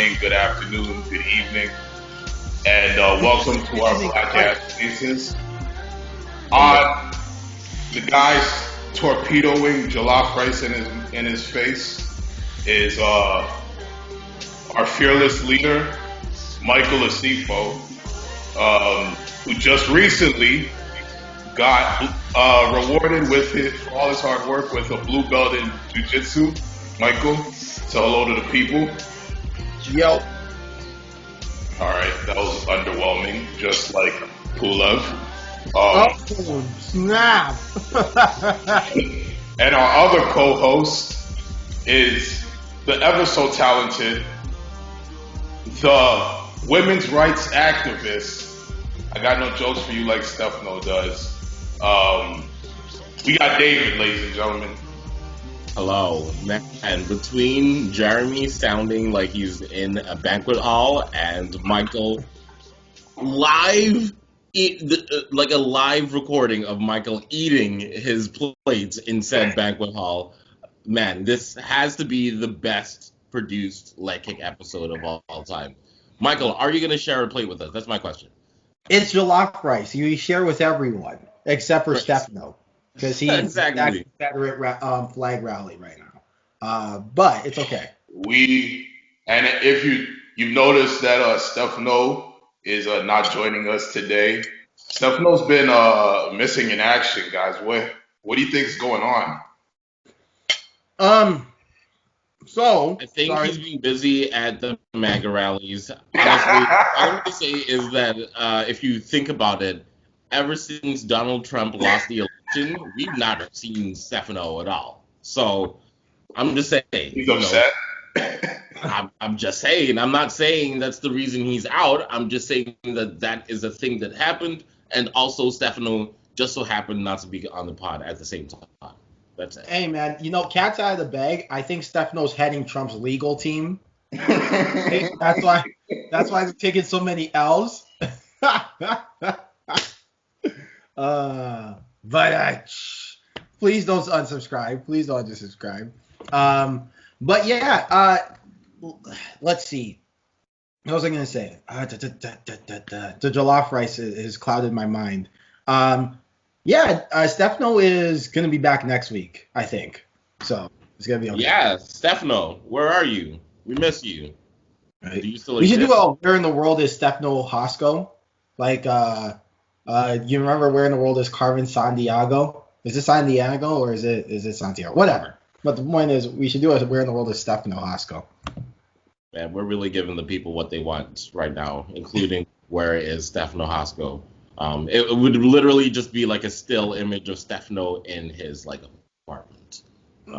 morning, good afternoon, good evening, and welcome to our podcast spaces. On the guys torpedoing Jollof rice in his face is our fearless leader, Michael Asiffo, who just recently got rewarded with for all his hard work with a blue belt in jiu-jitsu. Michael, say hello to the people. Yo. All right, that was underwhelming, just like Pulev. Oh, snap. And our other co-host is the ever so talented, the women's rights activist. I got no jokes for you like Stefano does. We got David, ladies and gentlemen. Hello, man. Between Jeremy sounding like he's in a banquet hall and Michael like a live recording of Michael eating his plates in said banquet hall, man, this has to be the best produced leg kick episode of all time. Michael, are you going to share a plate with us? That's my question. It's Jollof rice. You share with everyone except for Stefano because he's Exactly. at the Confederate flag rally right now. But it's okay. And if you've noticed that Stefano is not joining us today. Stefano's been missing in action, guys. What do you think is going on? So I think he's being busy at the MAGA rallies. Honestly, all I'm going to say is that if you think about it, ever since Donald Trump lost the election, we've not seen Stefano at all. So I'm just saying. He's upset. I'm just saying. I'm not saying that's the reason he's out. I'm just saying that is a thing that happened. And also, Stefano just so happened not to be on the pod at the same time. That's it. Hey, man, cat's out of the bag. I think Stefano's heading Trump's legal team. That's why they're taking so many L's. Please don't unsubscribe. Please don't unsubscribe. But yeah, let's see. What was I going to say? The jollof rice has clouded my mind. Stefano is going to be back next week, I think. So it's going to be okay. Yeah, Stefano, where are you? We miss you. Right. Do you still we exist? should do a Where in the World is Stefano Hosko? Like, you remember Where in the World is Carmen Sandiego? Is it Sandiego or is it Santiago? Whatever. But the point is, we should do a Where in the World is Stefano Hosko. Man, we're really giving the people what they want right now, including where is Stefano Hosko. It would literally just be like a still image of Stefano in his apartment.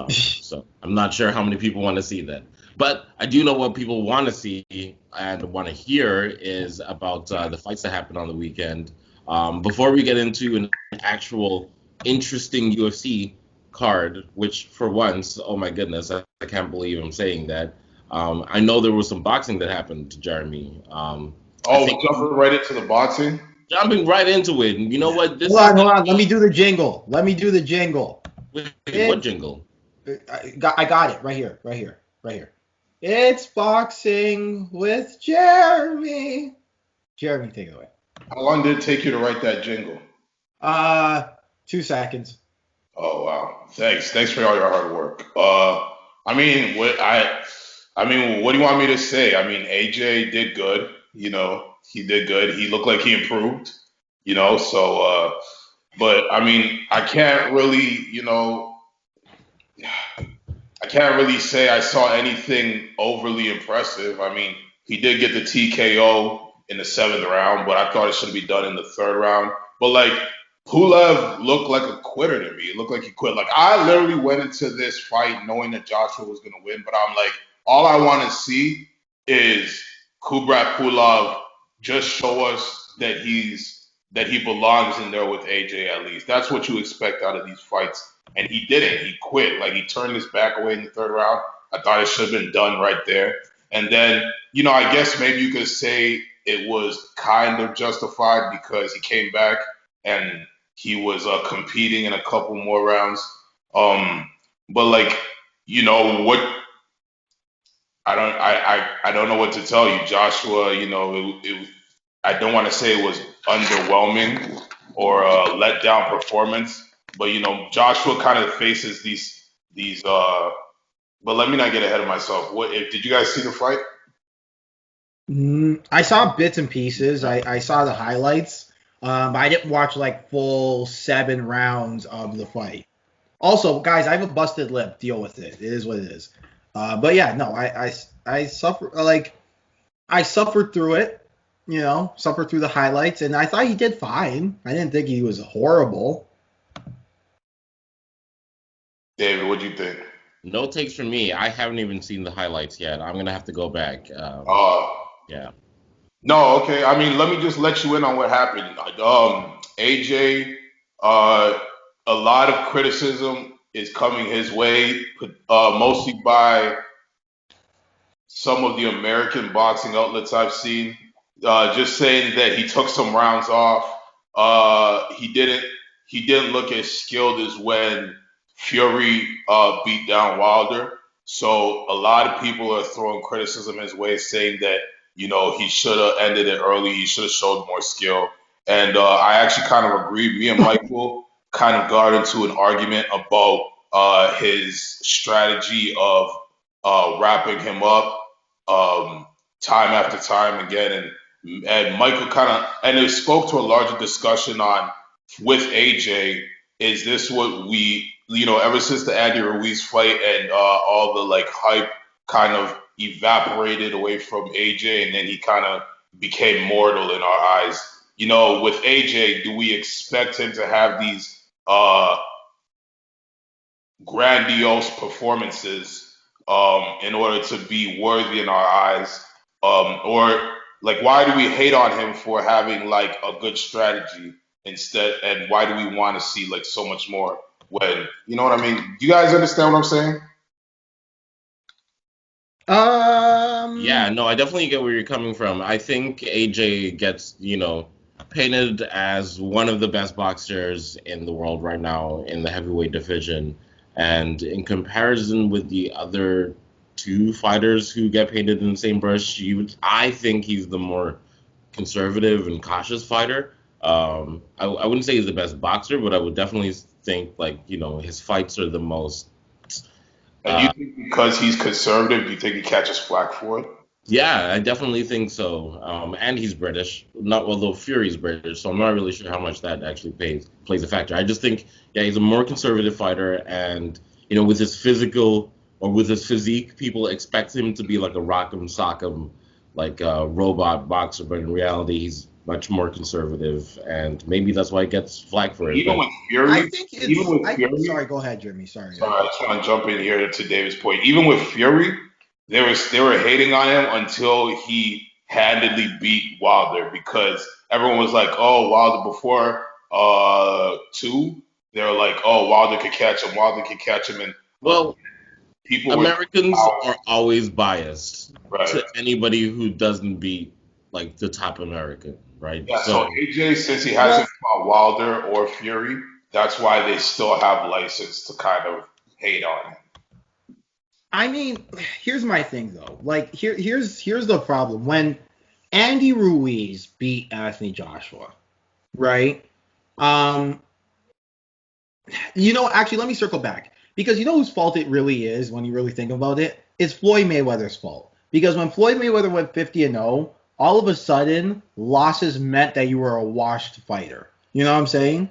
So I'm not sure how many people want to see that. But I do know what people want to see and want to hear is about the fights that happened on the weekend. Before we get into an actual interesting UFC card, which for once, oh my goodness, I can't believe I'm saying that. I know there was some boxing that happened, Jeremy. Jumping right into the boxing? Jumping right into it. You know what? Hold on. Let me do the jingle. Wait, what jingle? I got it right here. It's boxing with Jeremy. Jeremy, take it away. How long did it take you to write that jingle? 2 seconds. Oh wow! Thanks for all your hard work. What do you want me to say? I mean, AJ did good. He did good. He looked like he improved. But I mean, I can't really say I saw anything overly impressive. I mean, he did get the TKO in the 7th round, but I thought it should be done in the 3rd round. But Pulev looked like a quitter to me. It looked like he quit. I literally went into this fight knowing that Joshua was going to win, but I'm like, all I want to see is Kubrat Pulev just show us that he belongs in there with AJ at least. That's what you expect out of these fights. And he didn't. He quit. He turned his back away in the 3rd round. I thought it should have been done right there. And then, I guess maybe you could say it was kind of justified because he came back and he was competing in a couple more rounds. But what I don't know what to tell you, Joshua. I don't want to say it was underwhelming or a letdown performance, but Joshua kind of faces these. But let me not get ahead of myself. Did you guys see the fight? I saw bits and pieces. I saw the highlights. But I didn't watch like full 7 rounds of the fight. Also, guys, I have a busted lip. Deal with it. It is what it is. But yeah, no, I suffer like I suffered through it. Suffered through the highlights, and I thought he did fine. I didn't think he was horrible. David, what do you think? No takes from me. I haven't even seen the highlights yet. I'm gonna have to go back. Uh, Yeah. no, okay. I mean, let me just let you in on what happened. AJ, a lot of criticism is coming his way, mostly by some of the American boxing outlets I've seen, just saying that he took some rounds off. He didn't look as skilled as when Fury beat down Wilder. So a lot of people are throwing criticism his way, saying that he should have ended it early. He should have showed more skill. And I actually kind of agreed. Me and Michael kind of got into an argument about his strategy of wrapping him up time after time again, and Michael kind of and it spoke to a larger discussion on with AJ. Is this what we ever since the Andy Ruiz fight and all the like hype kind of evaporated away from AJ, and then he kind of became mortal in our eyes. With AJ, do we expect him to have these grandiose performances in order to be worthy in our eyes? Or like, why do we hate on him for having like a good strategy instead? And why do we want to see like so much more when, you know what I mean? Do you guys understand what I'm saying? Yeah, Um, no, I definitely get where you're coming from. I think AJ gets, painted as one of the best boxers in the world right now in the heavyweight division. And in comparison with the other two fighters who get painted in the same brush, I think he's the more conservative and cautious fighter. I wouldn't say he's the best boxer, but I would definitely think like, his fights are the most And you uh, think because he's conservative, do you think he catches flack for it? Yeah, I definitely think so. And he's British, not although Fury's British, so I'm not really sure how much that actually plays a factor. I just think, yeah, he's a more conservative fighter, and with his physical or with his physique, people expect him to be like a rock'em sock'em, like a robot boxer, but in reality, he's much more conservative, and maybe that's why he gets flack for it. Even But with I Fury, think even it's. with I Fury, sorry. Go ahead, Jimmy. Sorry. sorry, I just want to jump in here to David's point. Even with Fury, they were hating on him until he handedly beat Wilder because everyone was like, "Oh, Wilder before two." They were like, "Oh, Wilder could catch him. Wilder could catch him," and well, people were Americans are always biased right. to anybody who doesn't beat like the top American, right? Yeah. So So, AJ, since he Well, hasn't fought Wilder or Fury, that's why they still have license to kind of hate on him. I mean, here's my thing though. Like, here's the problem. When Andy Ruiz beat Anthony Joshua, right? Um, actually, let me circle back because whose fault it really is when you really think about it. It's Floyd Mayweather's fault because when Floyd Mayweather went 50-0, all of a sudden losses meant that you were a washed fighter. You know what I'm saying?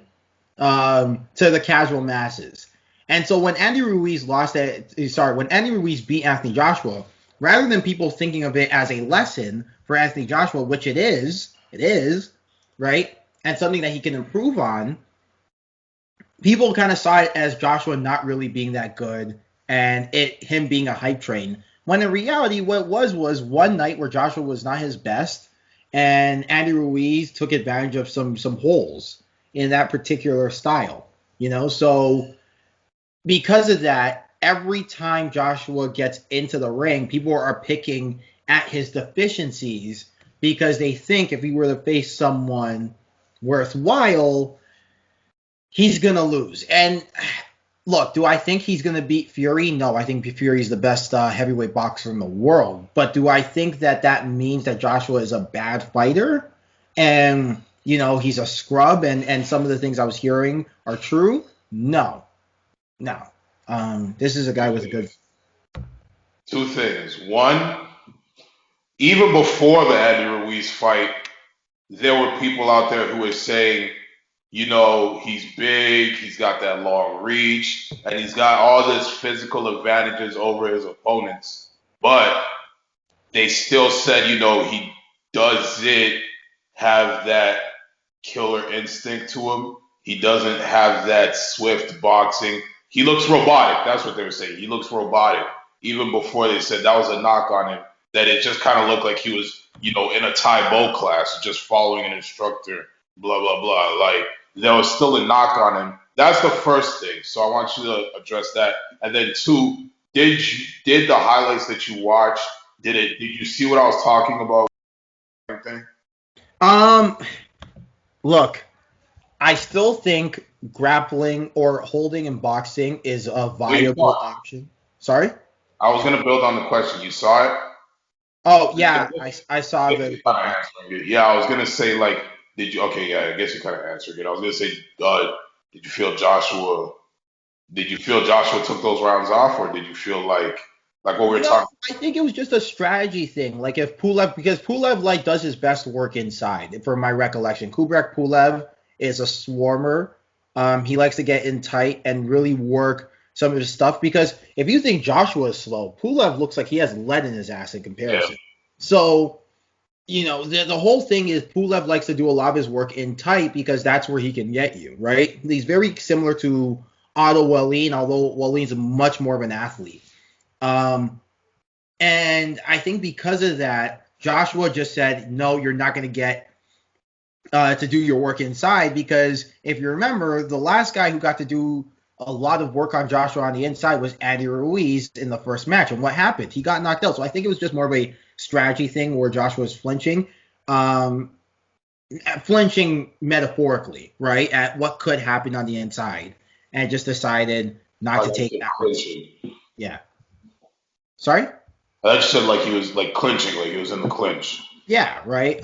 To the casual masses. And so when Andy Ruiz beat Anthony Joshua, rather than people thinking of it as a lesson for Anthony Joshua, which it is, right, and something that he can improve on, people kind of saw it as Joshua not really being that good and him being a hype train. When in reality, what it was one night where Joshua was not his best, and Andy Ruiz took advantage of some holes in that particular style. So because of that, every time Joshua gets into the ring, people are picking at his deficiencies because they think if he were to face someone worthwhile, he's gonna lose. And Look, do I think he's going to beat Fury? No, I think Fury's the best heavyweight boxer in the world. But do I think that that means that Joshua is a bad fighter and, he's a scrub and some of the things I was hearing are true? No, no. This is a guy with a good. Two things. One, even before the Andy Ruiz fight, there were people out there who were saying, he's big, he's got that long reach, and he's got all this physical advantages over his opponents. But they still said, he doesn't have that killer instinct to him. He doesn't have that swift boxing. He looks robotic. That's what they were saying. He looks robotic. Even before they said that was a knock on him, that it just kind of looked like he was, in a Tai Bo class, just following an instructor, blah, blah, blah. Like, there was still a knock on him. That's the first thing. So I want you to address that. And then two, did the highlights that you watched, did you see what I was talking about? Thing? Um, Look, I still think grappling or holding and boxing is a viable option. Sorry? I was going to build on the question. You saw it? Oh, yeah, I saw the. Yeah, I was going to say, like, did you, okay, yeah, I guess you kind of answered it. I was going to say, did you feel Joshua, took those rounds off, or did you feel like what we were talking I think it was just a strategy thing. Like if because Pulev does his best work inside, from my recollection. Kubrak Pulev is a swarmer. He likes to get in tight and really work some of his stuff. Because if you think Joshua is slow, Pulev looks like he has lead in his ass in comparison. Yeah. So, the whole thing is Pulev likes to do a lot of his work in tight because that's where he can get you, right? He's very similar to Otto Wallin, although Wallin's much more of an athlete. And I think because of that, Joshua just said, no, you're not going to get to do your work inside, because if you remember, the last guy who got to do a lot of work on Joshua on the inside was Andy Ruiz in the first match. And what happened? He got knocked out. So I think it was just more of a strategy thing where Joshua was flinching metaphorically, right, at what could happen on the inside, and just decided not to take that risk. Yeah. Sorry? I just said like he was like clinching, like he was in the clinch. Yeah, right.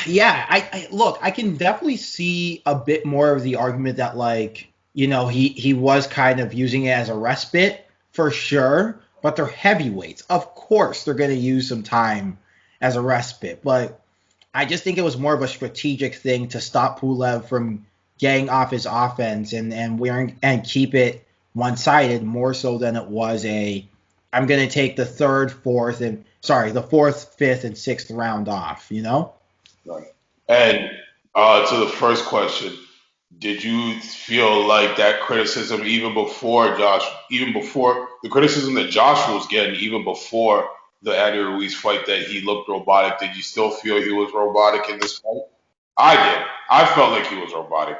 Yeah, I look, I can definitely see a bit more of the argument that he was kind of using it as a respite for sure, but they're heavyweights. Of course they're going to use some time as a respite, but I just think it was more of a strategic thing to stop Pulev from getting off his offense and keep it one-sided, more so than it was I'm going to take the fourth, fifth, and sixth round off, Right. And to the first question, did you feel like that criticism even before the criticism that Joshua was getting, even before the Andy Ruiz fight, that he looked robotic, did you still feel he was robotic in this fight? I did. I felt like he was robotic.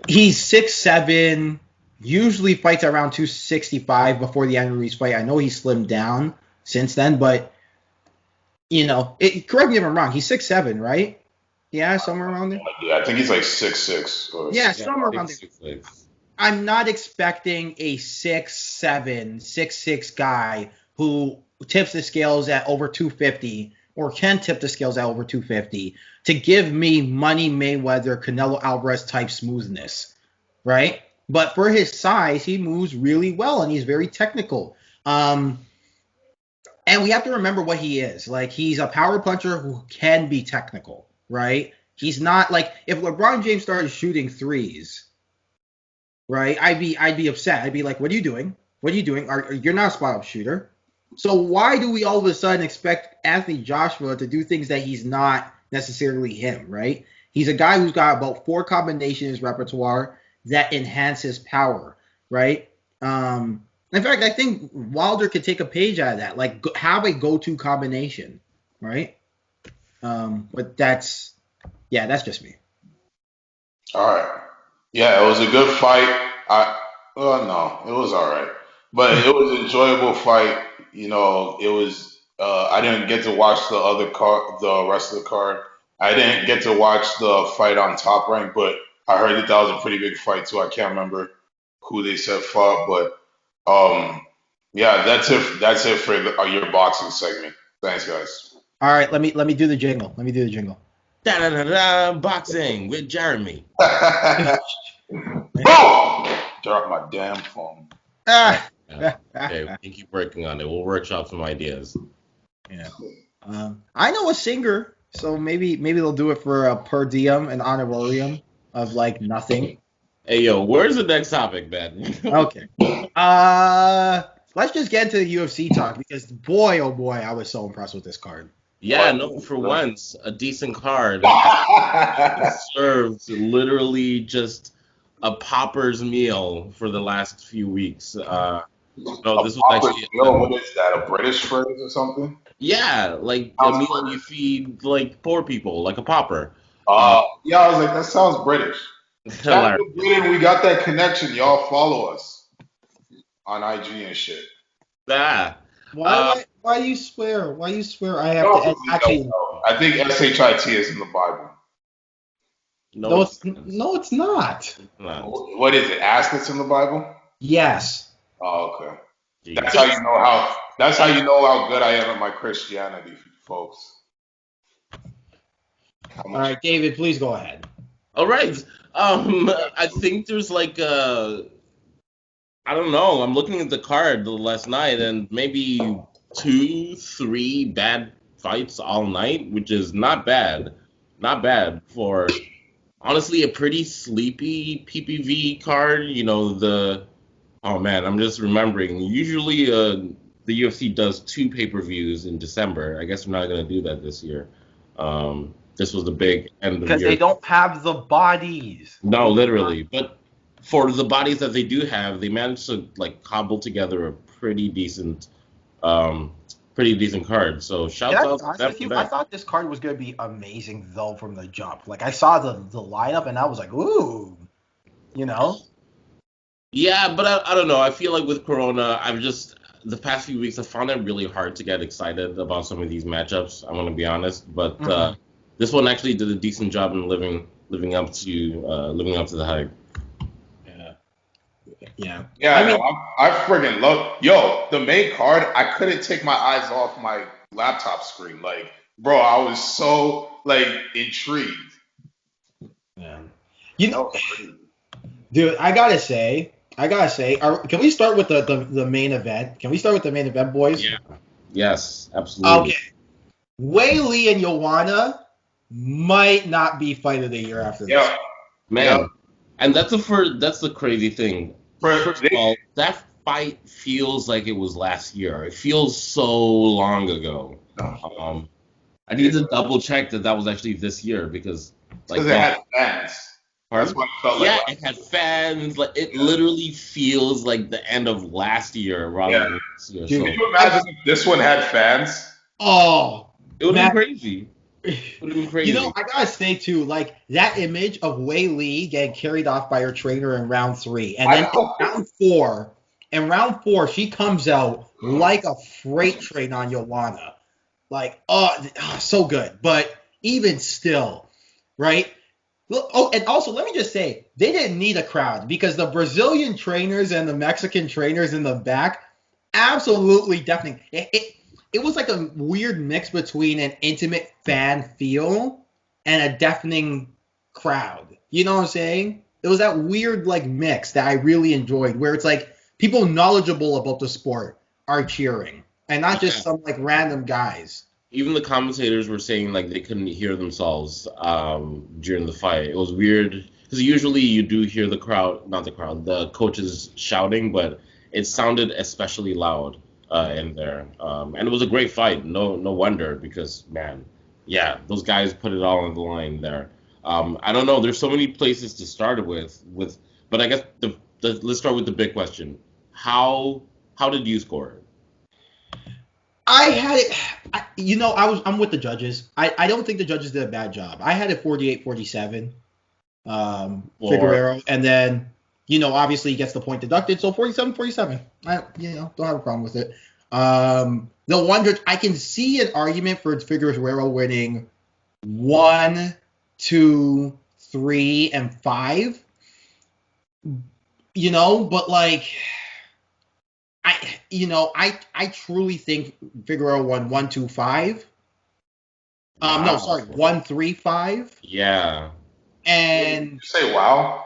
He's 6'7", usually fights around 265 before the Andy Ruiz fight. I know he slimmed down since then, but correct me if I'm wrong. He's 6'7", right? Yeah, somewhere around there. Yeah, I think he's like 6'6". Yeah, somewhere around there. I'm not expecting a 6'7", 6'6" guy who tips the scales at over 250 or can tip the scales at over 250 to give me Money Mayweather, Canelo Alvarez type smoothness, right? But for his size, he moves really well and he's very technical. And we have to remember what he is. Like, he's a power puncher who can be technical, right? He's not like, if LeBron James started shooting threes, right, I'd be upset. I'd be like, what are you doing? What are you doing? You're not a spot-up shooter. So why do we all of a sudden expect Anthony Joshua to do things that he's not necessarily him, right? He's a guy who's got about 4 combinations in his repertoire that enhance his power, right? In fact, I think Wilder could take a page out of that, like have a go-to combination, right? But that's just me. All right. Yeah, it was a good fight. No, it was all right, but it was an enjoyable fight. It was. I didn't get to watch the rest of the card. I didn't get to watch the fight on Top Rank, but I heard that was a pretty big fight too. I can't remember who they said fought, but yeah, that's it. That's it for your boxing segment. Thanks, guys. All right, let me do the jingle. Let me do the jingle. Da da da da. Boxing with Jeremy. Boom! Drop my damn phone. Ah. Okay, we can keep working on it. We'll workshop some ideas. Yeah. I know a singer, so maybe they'll do it for a per diem, an honorarium of like nothing. Hey yo, where's the next topic, man? Okay. Let's just get into the UFC talk because boy, oh boy, I was so impressed with this card. Yeah, no, for once, a decent card served literally just a popper's meal for the last few weeks. No, this was actually what is that? A British phrase or something? Yeah, like a meal you feed like poor people, like a popper. Yeah, I was like, that sounds British. Britain, we got that connection. Y'all follow us on IG and shit. Ah. Why you swear? Why you swear? I have to actually. I think SHIT is in the Bible. No, it's not. What is it? Ask it's in the Bible? Yes. Oh, okay. Jeez. That's how you know how good I am at my Christianity, folks. All right, David, please go ahead. All right. I think there's like I don't know. I'm looking at the card last night and maybe 2-3 bad fights all night, which is not bad. Not bad for honestly a pretty sleepy PPV card. You know, oh man, I'm just remembering. Usually the UFC does 2 pay-per-views in December. I guess we're not going to do that this year. This was the big end of the year. Because they don't have the bodies. No, literally. But for the bodies that they do have, they managed to like cobble together a pretty decent card. So shout out to them for that. I thought this card was going to be amazing though from the jump. Like I saw the lineup and I was like, ooh, you know. Yeah, but I don't know. I feel like with Corona, the past few weeks I found it really hard to get excited about some of these matchups. I'm gonna be honest, but this one actually did a decent job in living up to the hype. Yeah. I friggin' love the main card. I couldn't take my eyes off my laptop screen. Like, bro, I was so like intrigued. Yeah. You know, dude, I gotta say, can we start with the main event? Can we start with the main event, boys? Yeah. Yes, absolutely. Okay. Wei Lee and Joanna might not be fight of the year after this. Yeah. Man. Yeah. And that's the crazy thing. First of all, that fight feels like it was last year. It feels so long ago. I need to double check that was actually this year because it had fans. That's what it felt like. Yeah, it had fans. Like it literally feels like the end of last year rather than this year. Dude, can you imagine if this one had fans? Oh, it would have been crazy. You know, I gotta say too, like that image of Wei Lee getting carried off by her trainer in round 3, and then in round four, she comes out like a freight train on Joanna, like so good. But even still, right? Oh, and also let me just say, they didn't need a crowd because the Brazilian trainers and the Mexican trainers in the back, absolutely deafening. It was like a weird mix between an intimate fan feel and a deafening crowd. You know what I'm saying? It was that weird like mix that I really enjoyed where it's like people knowledgeable about the sport are cheering and not just some like random guys. Even the commentators were saying like they couldn't hear themselves during the fight. It was weird because usually you do hear the coaches shouting, but it sounded especially loud. In there, and it was a great fight. No wonder because man, yeah, those guys put it all on the line there. I don't know. There's so many places to start with, but I guess let's start with the big question. How did you score it? I had it. I'm with the judges. I don't think the judges did a bad job. I had it 48-47. Figueiredo, and then. Obviously he gets the point deducted, so 47-47. I, don't have a problem with it. The wonder I can see an argument for Figueiredo winning 1, 2, 3 and 5. You know, but like I truly think Figueroa won 1-2-5. No, Wow. sorry, 1-3-5. Yeah. And You say wow.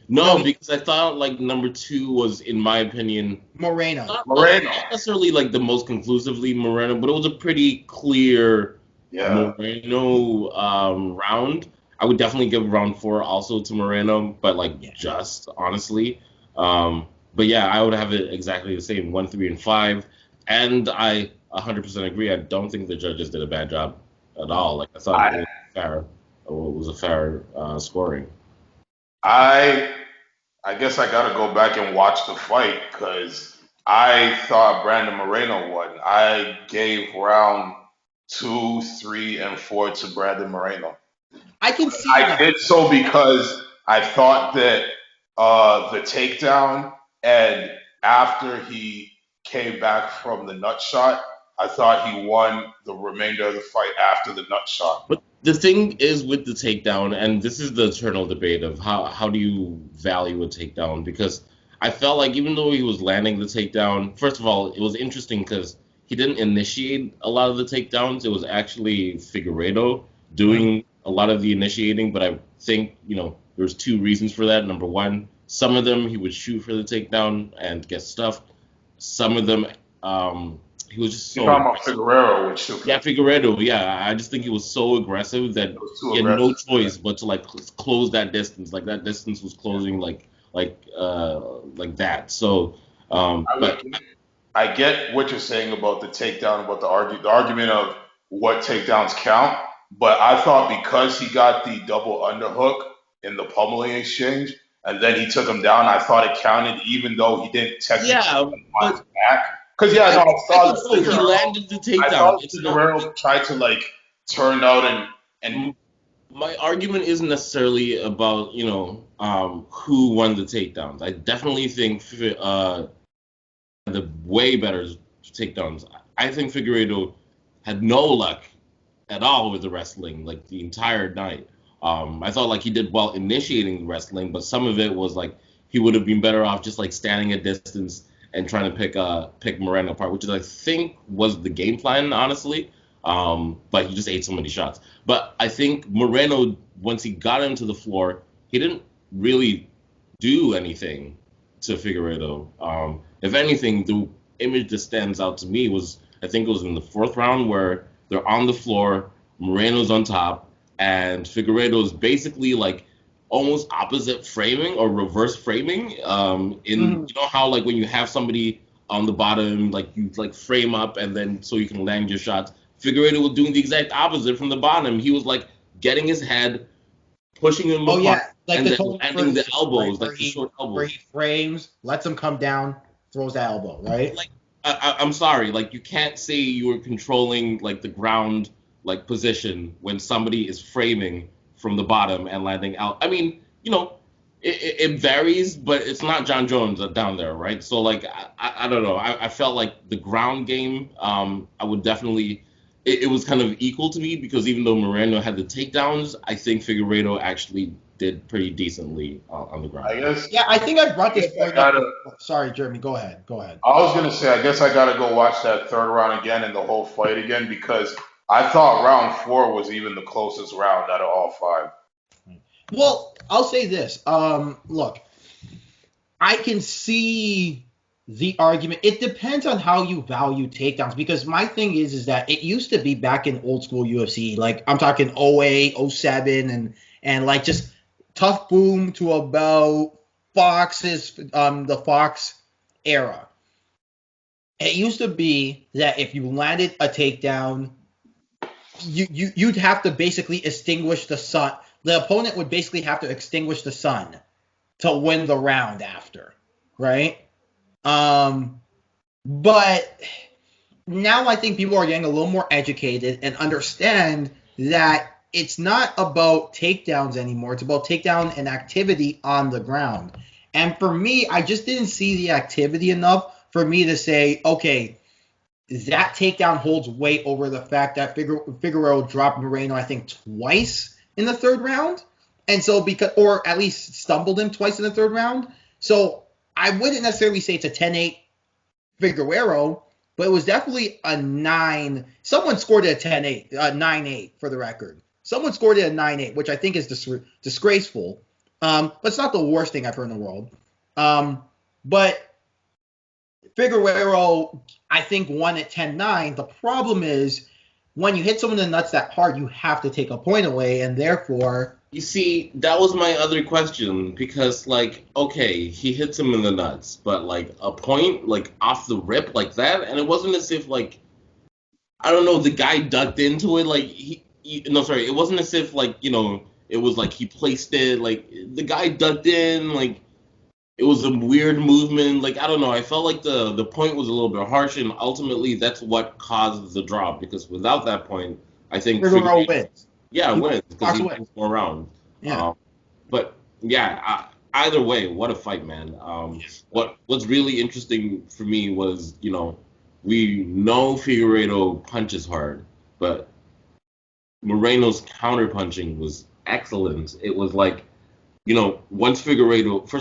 No, No, because I thought like number 2 was, in my opinion, Moreno. Moreno. not necessarily like the most conclusively Moreno, but it was a pretty clear Yeah. Moreno round. I would definitely give round 4 also to Moreno, but like Yeah. just honestly. But yeah, I would have it exactly the same, 1, 3, and 5. And I 100% agree. I don't think the judges did a bad job at all. Like I thought it I was fair. It was a fair scoring. I I guess I gotta go back and watch the fight because I thought Brandon Moreno won. I gave round 2, 3, and 4 to Brandon Moreno. I can see I that. did so because I thought that the takedown and after he came back from the nut shot, I thought he won the remainder of the fight after the nut shot. But the thing is with the takedown, and this is the eternal debate of how do you value a takedown? Because I felt like even though he was landing the takedown, first of all, it was interesting because he didn't initiate a lot of the takedowns. It was actually Figueiredo doing a lot of the initiating. But I think, there's 2 reasons for that. Number one, some of them he would shoot for the takedown and get stuffed. Some of them, he was just You're so talking about aggressive. Figueroa with Shuka. Yeah, Figueredo. Yeah, I just think he was so aggressive that It was too he had no aggressive. choice but to like close that distance. Like that distance was closing like that. So, I but would, I get what you're saying about the takedown, about the argument of what takedowns count, but I thought because he got the double underhook in the pummeling exchange, and then he took him down, I thought it counted, even though he didn't technically yeah, on his but back. Because yeah, I no, think, I I saw think that so. He Figueroa. landed the I takedown. thought It's not Figueroa tried to like turn out and my argument isn't necessarily about who won the takedowns. I definitely think the way better takedowns. I think Figueiredo had no luck at all with the wrestling, like the entire night. I thought like he did well initiating the wrestling, but some of it was like he would have been better off just like standing a distance and trying to pick Moreno apart, which is I think was the game plan, honestly. But he just ate so many shots. But I think Moreno, once he got him to the floor, he didn't really do anything to Figueiredo. If anything, the image that stands out to me was I think it was in the 4th round where they're on the floor, Moreno's on top, and Figueiredo is basically like almost opposite framing or reverse framing. In how like when you have somebody on the bottom, like you like frame up and then so you can land your shots. Figueiredo was doing the exact opposite from the bottom. He was like getting his head, pushing him Oh apart, yeah, like and the then Tony landing the Ferguson, right? elbows, Where like the short where elbows. he frames, lets him come down, throws the elbow, right? Like I'm sorry, like you can't say you were controlling like the ground like position when somebody is framing from the bottom and landing out. I mean, it varies, but it's not John Jones down there, right? So like I don't know. I felt like the ground game, I would definitely. It was kind of equal to me because even though Moreno had the takedowns, I think Figueiredo actually did pretty decently on the ground. I guess Yeah, I think I brought I this guess I point up. gotta. Sorry, Jeremy, go ahead. Go ahead. I was gonna say, I guess I gotta go watch that third round again and the whole fight again because I thought round 4 was even the closest round out of all 5. Well, I'll say this. Look, I can see the argument. It depends on how you value takedowns because my thing is that it used to be back in old school UFC, like I'm talking 08, 07, and like just tough boom to about the Fox era. It used to be that if you landed a takedown, you'd have to basically extinguish the sun. The opponent would basically have to extinguish the sun to win the round after, right? But now I think people are getting a little more educated and understand that it's not about takedowns anymore. It's about takedown and activity on the ground. And for me, I just didn't see the activity enough for me to say, okay, that takedown holds weight over the fact that Figueroa dropped Moreno, I think, twice in the 3rd round. And so or at least stumbled him twice in the third round. So I wouldn't necessarily say it's a 10-8 Figueiredo, but it was definitely a 9. Someone scored it a 10-8, 9-8 for the record. Someone scored it a 9-8, which I think is disgraceful. But it's not the worst thing I've heard in the world. But Figueiredo, I think, won at 10-9. The problem is when you hit someone in the nuts that hard, you have to take a point away, and therefore... You see, that was my other question, because, like, okay, he hits him in the nuts, but, like, a point, like, off the rip like that, and it wasn't as if, like, I don't know, the guy ducked into it, like, it wasn't as if, like, it was like he placed it, like, the guy ducked in, like, it was a weird movement, like, I don't know, I felt like the point was a little bit harsh, and ultimately that's what caused the drop, because without that point, I think Figueiredo wins. Yeah, wins because he wins more rounds. Yeah. But yeah, either way, what a fight, man. What's really interesting for me was, we know Figueiredo punches hard, but Moreno's counter punching was excellent. It was like, once first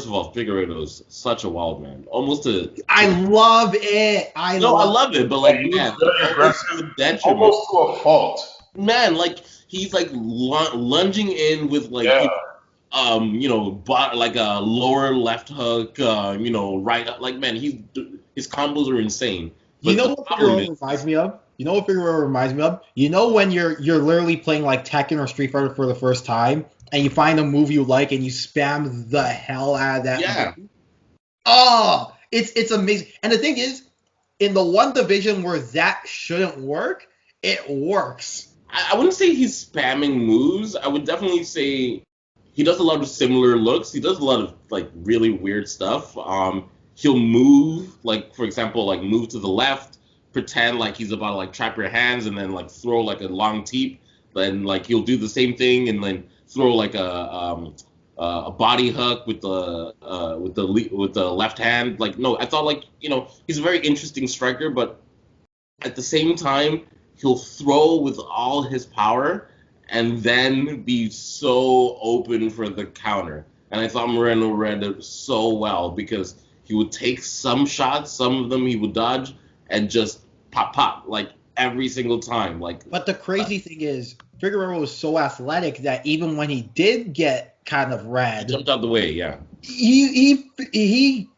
of all, Figueiredo's such a wild man, almost a. I love it. I love it, but like, man, very aggressive, almost to a fault. Man, like he's like lunging in with like like a lower left hook, right, like, man, his combos are insane. But what Figueiredo reminds me of? You know what Figueiredo reminds me of? You know when you're literally playing like Tekken or Street Fighter for the first time, and you find a move you like and you spam the hell out of that. Yeah. Move? Oh, it's amazing. And the thing is, in the one division where that shouldn't work, it works. I wouldn't say he's spamming moves. I would definitely say he does a lot of similar looks. He does a lot of like really weird stuff. He'll move, like, for example, like move to the left, pretend like he's about to like trap your hands, and then like throw like a long teep. Then like he'll do the same thing, and then throw like a body hook with the left hand. Like, no, I thought, like, he's a very interesting striker, but at the same time, he'll throw with all his power and then be so open for the counter. And I thought Moreno read it so well, because he would take some shots, some of them he would dodge, and just pop, like, every single time. Like, but the crazy thing is, Figueiredo was so athletic that even when he did get kind of red, he jumped out the way, yeah. The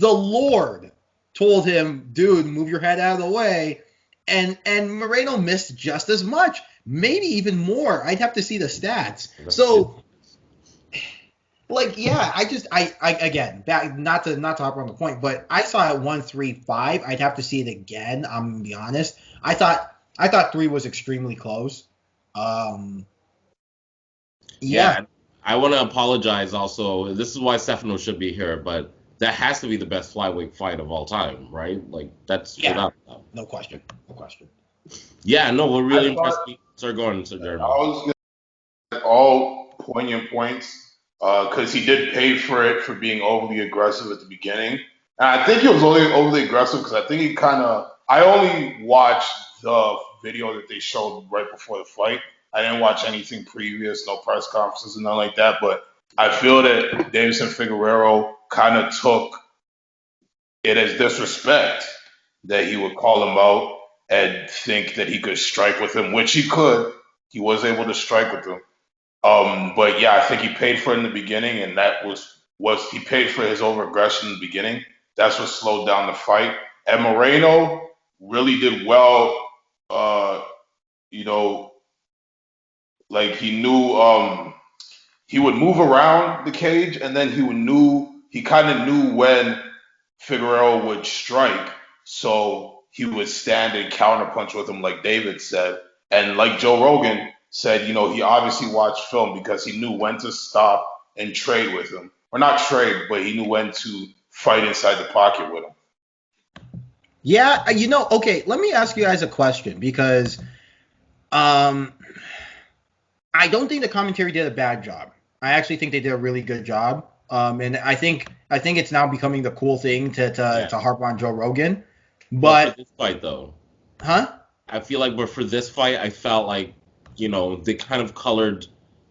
Lord told him, dude, move your head out of the way. And Moreno missed just as much, maybe even more. I'd have to see the stats. So, like, yeah, I again, not to hop on the point, but I saw it 1-3-5. I'd have to see it again. I'm gonna be honest. I thought 3 was extremely close. Yeah, I want to apologize. Also, this is why Stefano should be here, but that has to be the best flyweight fight of all time, right? Like, that's without doubt. No question. Yeah, no, what really impressed me. Sir, go on, Sir Jeremy. I was going to all poignant points, because he did pay for it for being overly aggressive at the beginning. And I think he was only overly aggressive because I think he I only watched the video that they showed right before the fight. I didn't watch anything previous, no press conferences and nothing like that. But I feel that Deiveson Figueiredo kind of took it as disrespect that he would call him out and think that he could strike with him, which he could. He was able to strike with him. But yeah, I think he paid for it in the beginning, and that was he paid for his overaggression in the beginning. That's what slowed down the fight. And Moreno really did well. Like, he knew he would move around the cage, and then he kind of knew when Figueiredo would strike, so he would stand and counterpunch with him, like David said. And like Joe Rogan said, he obviously watched film because he knew when to stop and trade with him. Or not trade, but he knew when to fight inside the pocket with him. Yeah, okay, let me ask you guys a question, because I don't think the commentary did a bad job. I actually think they did a really good job. And I think it's now becoming the cool thing to harp on Joe Rogan. But for this fight, though, huh? I feel like, but for this fight, I felt like, they kind of colored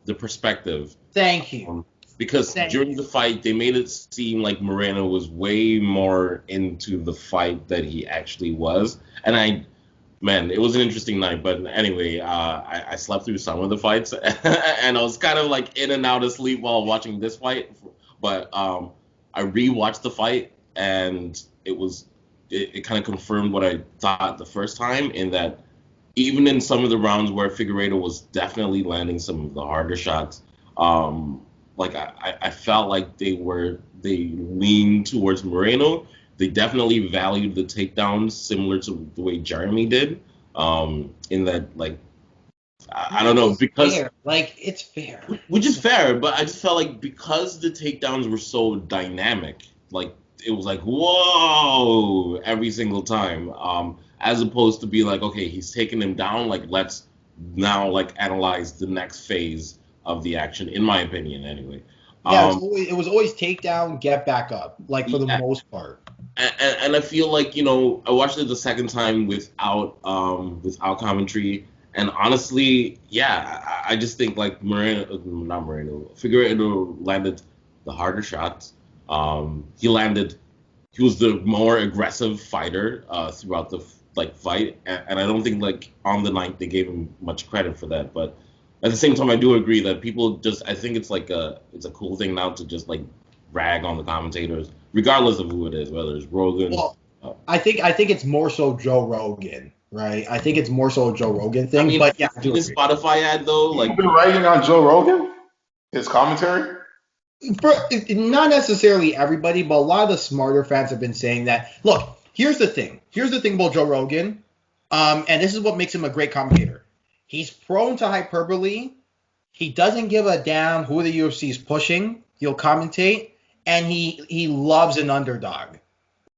the perspective. Thank you. Because during the fight, they made it seem like Moreno was way more into the fight that he actually was. And man, it was an interesting night. But anyway, I slept through some of the fights, and I was kind of like in and out of sleep while watching this fight. But I rewatched the fight, and it kind of confirmed what I thought the first time, in that even in some of the rounds where Figueiredo was definitely landing some of the harder shots, like I felt like they leaned towards Moreno. They definitely valued the takedowns similar to the way Jeremy did. In that, like, I don't know, because fair. Like, it's fair. Which is fair, but I just felt like because the takedowns were so dynamic, like it was like whoa every single time. As opposed to be like, okay, he's taking him down, like let's now like analyze the next phase of the action, in my opinion, anyway. Yeah, it was always takedown, get back up, like for the most part. And I feel like, I watched it the second time without commentary, and honestly, yeah, I just think like Figueiredo landed the harder shots. He was the more aggressive fighter throughout the fight, and I don't think like on the night they gave him much credit for that. But at the same time, I do agree that people I think it's like it's a cool thing now to just like rag on the commentators, regardless of who it is, whether it's Rogan. Well, I think it's more so Joe Rogan, right? I think it's more so a Joe Rogan thing. I mean, but yeah, in this Spotify ad though, like you've been ragging on Joe Rogan, his commentary. Not necessarily everybody, but a lot of the smarter fans have been saying that. Look, here's the thing about Joe Rogan, and this is what makes him a great commentator. He's prone to hyperbole. He doesn't give a damn who the UFC is pushing. He'll commentate, and he loves an underdog.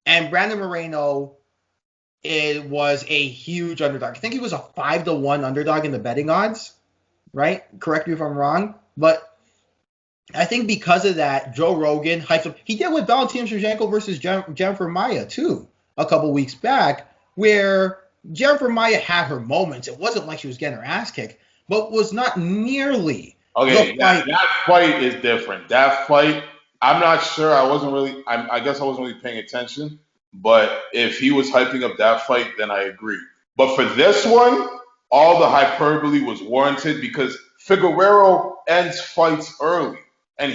And Brandon Moreno, it was a huge underdog. I think he was a 5-1 underdog in the betting odds, right? Correct me if I'm wrong, but I think because of that, Joe Rogan hyped up. He did with Valentina Shevchenko versus Jennifer Maia, too, a couple weeks back, where Jennifer Maia had her moments. It wasn't like she was getting her ass kicked, but was not nearly. Okay, that fight is different. That fight, I'm not sure. I guess I wasn't really paying attention. But if he was hyping up that fight, then I agree. But for this one, all the hyperbole was warranted because Figueiredo ends fights early. And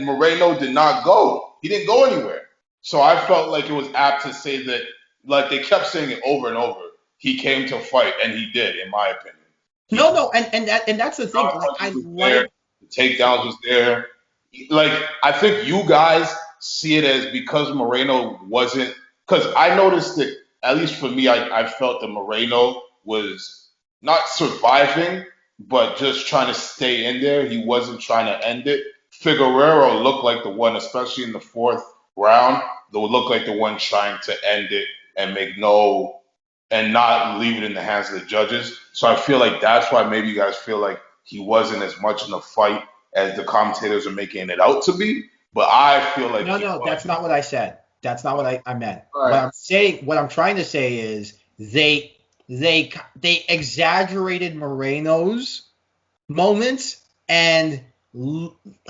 Moreno did not go. He didn't go anywhere. So I felt like it was apt to say that, like they kept saying it over and over. He came to fight, and he did, in my opinion. No, and that's the thing. The takedowns was there. Like I think you guys see it as because Moreno wasn't. Because I noticed that, at least for me, I felt that Moreno was not surviving, but just trying to stay in there. He wasn't trying to end it. Figueiredo looked like the one, especially in the fourth round, that would look like the one trying to end it and not leave it in the hands of the judges. So I feel like that's why maybe you guys feel like he wasn't as much in the fight as the commentators are making it out to be. But I feel like no, that's not what I said. That's not what I meant. Right. What I'm trying to say is they exaggerated Moreno's moments and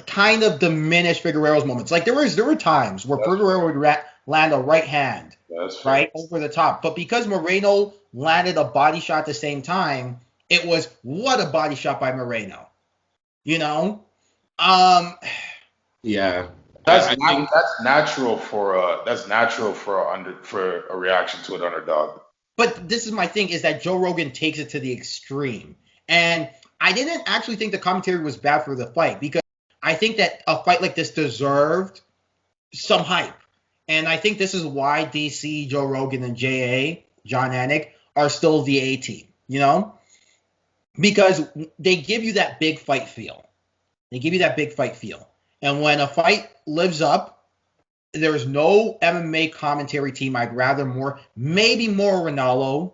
kind of diminished Figueiredo's moments. Like there were times where Figueiredo would land a right hand, right over the top, but because Moreno landed a body shot at the same time, it was what a body shot by Moreno, Yeah. That's natural for a reaction to an underdog. But this is my thing, is that Joe Rogan takes it to the extreme. And I didn't actually think the commentary was bad for the fight, because I think that a fight like this deserved some hype. And I think this is why DC, Joe Rogan, and John Anik, are still the A team, Because they give you that big fight feel. And when a fight lives up, there's no MMA commentary team I'd rather more, maybe more Ronaldo,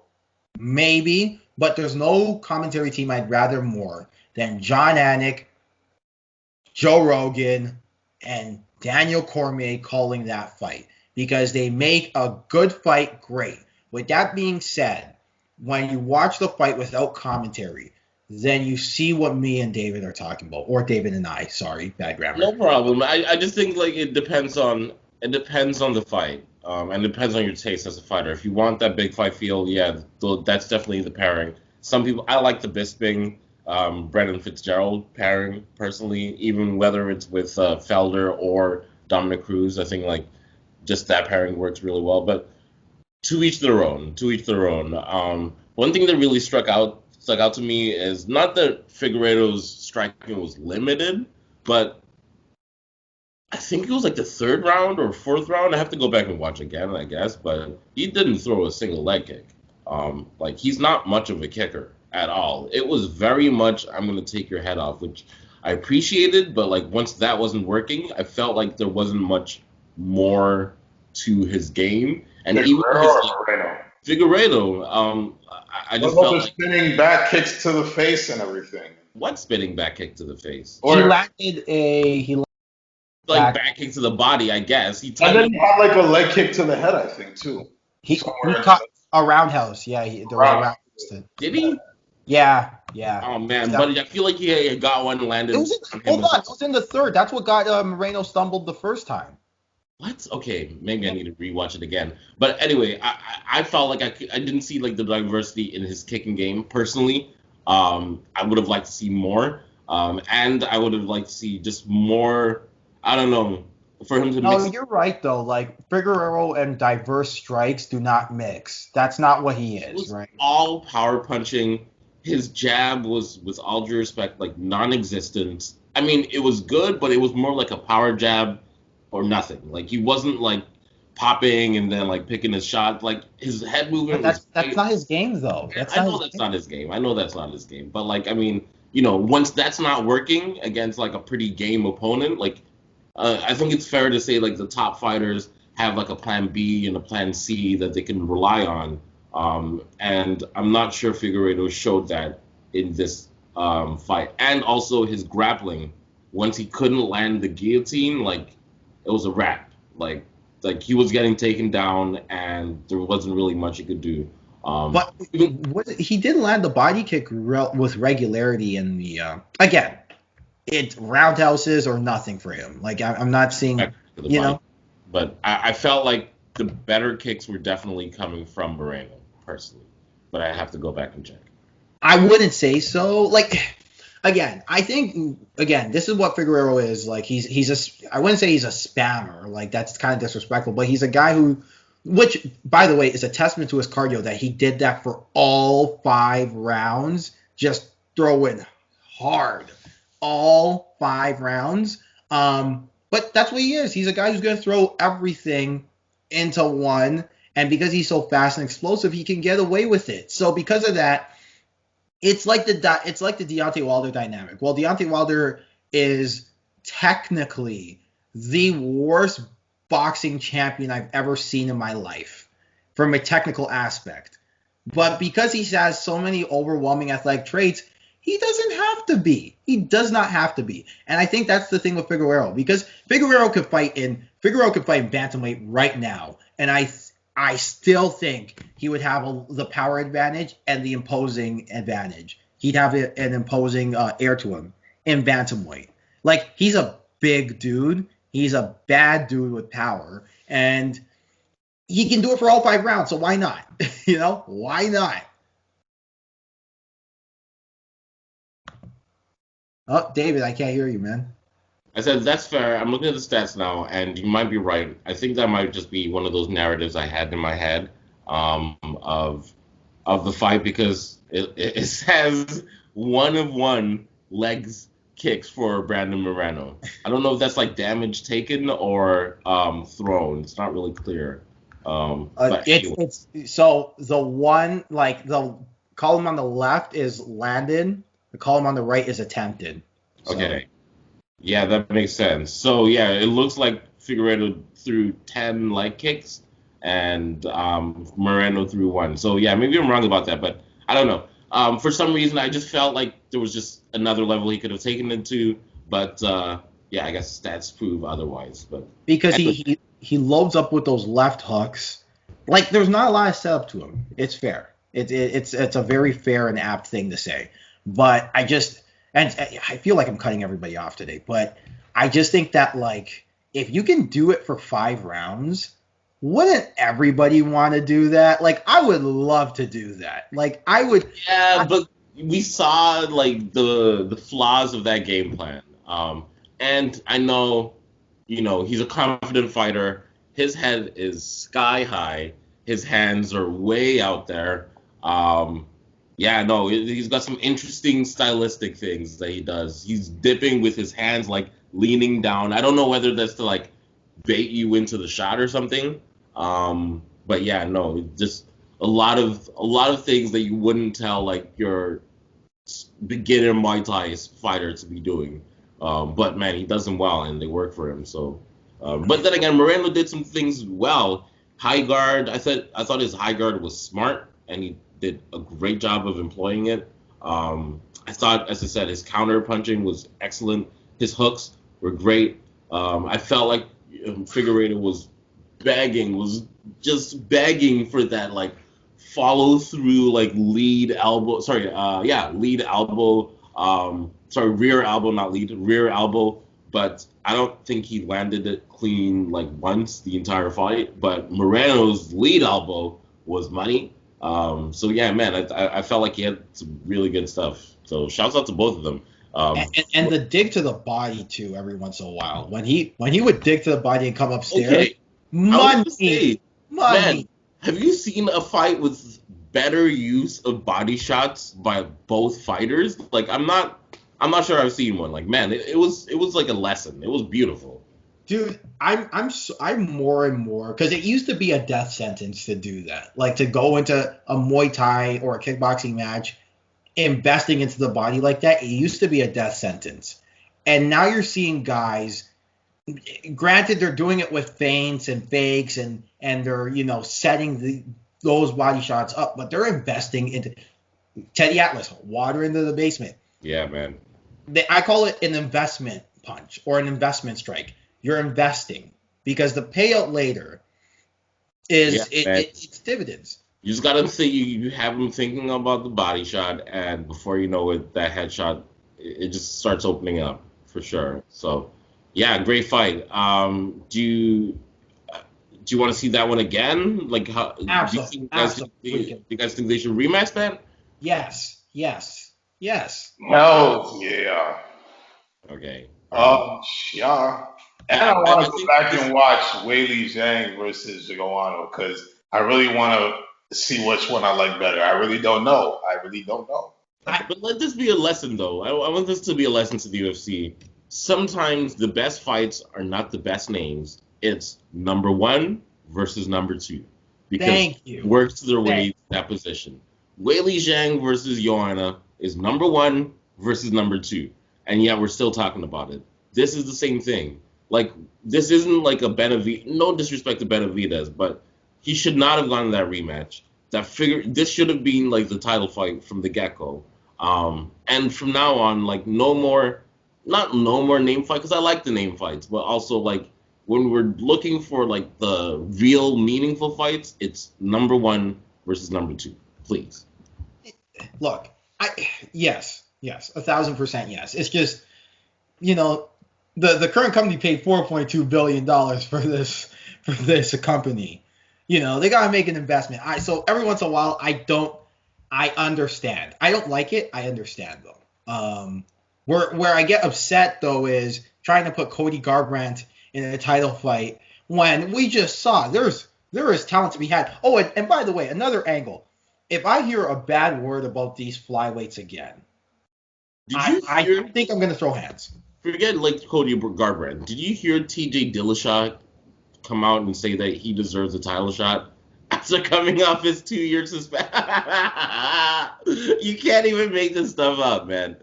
maybe, but there's no commentary team I'd rather more than John Anik, Joe Rogan, and Daniel Cormier calling that fight, because they make a good fight great. With that being said, when you watch the fight without commentary, then you see what me and David are talking about, or David and I. Sorry, bad grammar. No problem. I just think like it depends on the fight, and it depends on your taste as a fighter. If you want that big fight feel, yeah, that's definitely the pairing. Some people, I like the Bisping, Brendan Fitzgerald pairing personally, even whether it's with Felder or Dominic Cruz. I think like just that pairing works really well. But to each their own. To each their own. One thing that really stuck out to me is not that Figueiredo's striking was limited, but I think it was like the third round or fourth round. I have to go back and watch again, I guess, but he didn't throw a single leg kick. Like he's not much of a kicker at all. It was very much I'm gonna take your head off, which I appreciated, but like once that wasn't working, I felt like there wasn't much more to his game. And even Figueiredo, I just felt like spinning back kicks to the face and everything. What spinning back kick to the face? He landed back kick to the body, I guess. And then he had like a leg kick to the head, I think, too. He caught a roundhouse. Yeah, there was a roundhouse. Did he? Yeah. Oh man, but I feel like he got one landed. It was in the third. That's what got Moreno stumbled the first time. What? Okay, maybe I need to rewatch it again. But anyway, I felt like I didn't see like the diversity in his kicking game personally. I would have liked to see more, and I would have liked to see just more. I don't know, for him to. No, you're right though. Like Figueiredo and diverse strikes do not mix. That's not what he is, right? All power punching. His jab was, with all due respect, like non-existent. I mean, it was good, but it was more like a power jab or nothing. Like he wasn't like popping and then like picking his shot. Like his head movement. That's not his game though. I know that's not his game. I know that's not his game. But like, I mean, you know, once that's not working against like a pretty game opponent, like I think it's fair to say like the top fighters have like a plan B and a plan C that they can rely on. And I'm not sure Figueiredo showed that in this fight. And also his grappling. Once he couldn't land the guillotine, like it was a wrap. Like he was getting taken down, and there wasn't really much he could do. But he did land the body kick with regularity in the again. It roundhouses or nothing for him. Like I'm not seeing, you know. But I felt like the better kicks were definitely coming from Moreno personally. But I have to go back and check. I wouldn't say so. Like. Again, I think this is what Figueiredo is. Like I wouldn't say he's a spammer. Like that's kind of disrespectful, but he's a guy who, which by the way is a testament to his cardio that he did that for all 5 rounds, just throwing hard, all 5 rounds. But that's what he is. He's a guy who's gonna throw everything into one, and because he's so fast and explosive, he can get away with it. So because of that. It's like the Deontay Wilder dynamic. Well, Deontay Wilder is technically the worst boxing champion I've ever seen in my life from a technical aspect. But because he has so many overwhelming athletic traits, he doesn't have to be. He does not have to be. And I think that's the thing with Figueiredo, because Figueiredo could fight in bantamweight right now, and I still think he would have the power advantage and the imposing advantage. He'd have an imposing air to him in bantamweight. Like, he's a big dude. He's a bad dude with power. And he can do it for all 5 rounds, so why not? You know? Why not? Oh, David, I can't hear you, man. I said, that's fair. I'm looking at the stats now, and you might be right. I think that might just be one of those narratives I had in my head of the fight, because it says 1 of 1 legs kicks for Brandon Moreno. I don't know if that's like damage taken or thrown. It's not really clear. It's so the one, like the column on the left is landed, the column on the right is attempted. So. Okay. Yeah, that makes sense. So, yeah, it looks like Figueiredo threw 10 leg kicks and Moreno threw 1. So, yeah, maybe I'm wrong about that, but I don't know. For some reason, I just felt like there was just another level he could have taken it to, but, yeah, I guess stats prove otherwise. But because he loads up with those left hooks. Like, there's not a lot of setup to him. It's fair. It's a very fair and apt thing to say. But and I feel like I'm cutting everybody off today, but I just think that, like, if you can do it for 5 rounds, wouldn't everybody want to do that? Like, I would love to do that. Like, Yeah, but we saw like the flaws of that game plan. And I know, he's a confident fighter. His head is sky high. His hands are way out there. Yeah, no, he's got some interesting stylistic things that he does. He's dipping with his hands, like leaning down. I don't know whether that's to like bait you into the shot or something. But yeah, no, just a lot of things that you wouldn't tell like your beginner Muay Thai fighter to be doing. But man, he does them well, and they work for him. So, but then again, Moreno did some things well. High guard, I thought his high guard was smart, and he did a great job of employing it. I thought, as I said, his counter punching was excellent. His hooks were great. I felt like Figueiredo was just begging for that like follow through, like lead elbow. Lead elbow. Rear elbow, not lead, rear elbow. But I don't think he landed it clean like once the entire fight. But Moreno's lead elbow was money. So yeah, man, I felt like he had some really good stuff. So shouts out to both of them. And the dig to the body too, every once in a while. When he would dig to the body and come upstairs, okay, I was gonna say, money. man, have you seen a fight with better use of body shots by both fighters? Like I'm not sure I've seen one. Like man, it was like a lesson. It was beautiful. Dude, I'm more and more, because it used to be a death sentence to do that, like to go into a Muay Thai or a kickboxing match, investing into the body like that. It used to be a death sentence, and now you're seeing guys. Granted, they're doing it with feints and fakes, and they're setting those body shots up, but they're investing into Teddy Atlas, water into the basement. Yeah, man. I call it an investment punch or an investment strike. You're investing because the payout later is it's dividends. You just gotta say you have them thinking about the body shot, and before you know it, that headshot it just starts opening up for sure. So, yeah, great fight. Do you want to see that one again? Like, how Absolutely. do you guys think they should rematch that? Yes. Hell yeah. Okay. Yeah. And I want to go back and watch Weili Zhang versus Joanna because I really want to see which one I like better. I really don't know. But let this be a lesson, though. I want this to be a lesson to the UFC. Sometimes the best fights are not the best names. It's number 1 versus number 2. Because it works their way to that position. Weili Zhang versus Joanna is number 1 versus number 2. And yet we're still talking about it. This is the same thing. Like, this isn't like a Benavidez. No disrespect to Benavidez, but he should not have gone to that rematch. This should have been like the title fight from the get-go. And from now on, like no more name fight, because I like the name fights, but also like when we're looking for like the real meaningful fights, it's number 1 versus number 2, please. Look, yes, 1,000% yes. It's just, the current company paid $4.2 billion for this company. They gotta make an investment. So every once in a while, I understand. I don't like it. I understand though. Where I get upset though is trying to put Cody Garbrandt in a title fight when we just saw there is talent to be had. Oh, and by the way, another angle. If I hear a bad word about these flyweights again, I think I'm gonna throw hands. Forget like Cody Garbrandt. Did you hear TJ Dillashaw come out and say that he deserves a title shot after coming off his 2-year suspension? You can't even make this stuff up, man.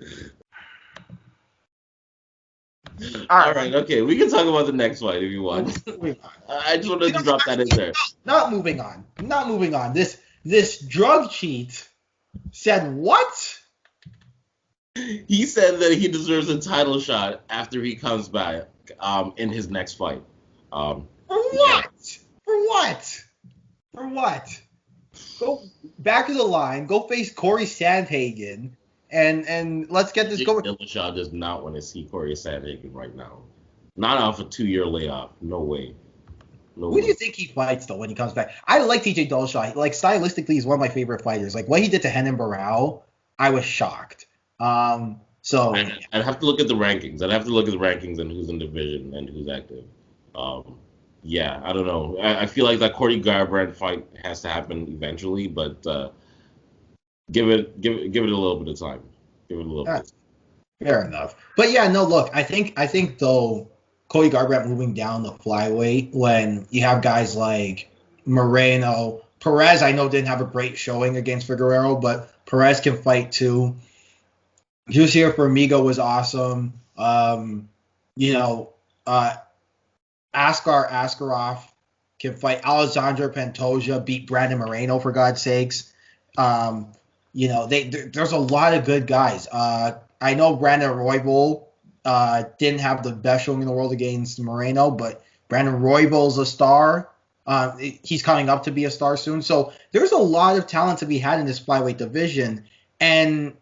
All right, okay, we can talk about the next fight if you want. I just wanted to drop that in there. Not moving on. This drug cheat said what? He said that he deserves a title shot after he comes back in his next fight. For what? Yeah. For what? Go back of the line. Go face Corey Sandhagen and let's get this Jake going. Dillashaw does not want to see Corey Sandhagen right now. Not off a 2-year layoff. No way. No Who do you way. think he fights though when he comes back? I like TJ Dillashaw. Like stylistically, he's one of my favorite fighters. Like what he did to Renan Barão, I was shocked. So I'd have to look at the rankings. I'd have to look at the rankings and who's in division and who's active. Um, yeah, I don't know. I feel like that Cody Garbrandt fight has to happen eventually, but give it a little bit of time. Give it a little bit. fair enough. But yeah, no, look, I think though Cody Garbrandt moving down the flyweight when you have guys like Moreno, Perez, I know didn't have a great showing against Figueiredo, but Perez can fight too. Juice here for Amigo was awesome. You know, Askarov can fight. Alexandre Pantoja beat Brandon Moreno for God's sakes. You know, there's a lot of good guys. I know Brandon Royval didn't have the best showing in the world against Moreno, but Brandon Royval's a star. He's coming up to be a star soon. So there's a lot of talent to be had in this flyweight division, and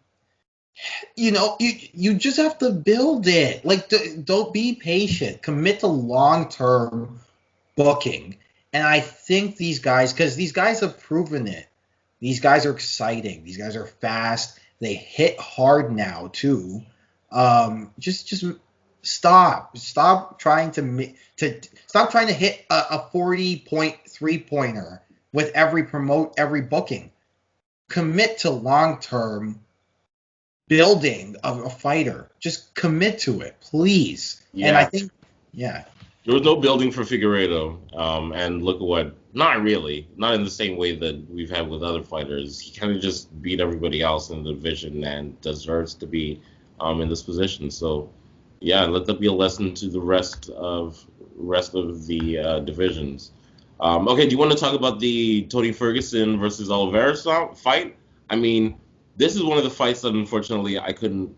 you know, you just have to build it. Like, don't be patient. Commit to long-term booking. And I think these guys, because these guys have proven it. These guys are exciting. These guys are fast. They hit hard now too. Just stop. Stop trying to stop trying to hit a 40-point three-pointer with every booking. Commit to long-term building of a fighter. Just commit to it, please. Yeah. And I think, yeah. There was no building for Figueiredo, and look at what. Not really, not in the same way that we've had with other fighters. He kind of just beat everybody else in the division and deserves to be in this position. So, yeah, let that be a lesson to the rest of the divisions. Okay, do you want to talk about the Tony Ferguson versus Oliveira fight? I mean, this is one of the fights that unfortunately I didn't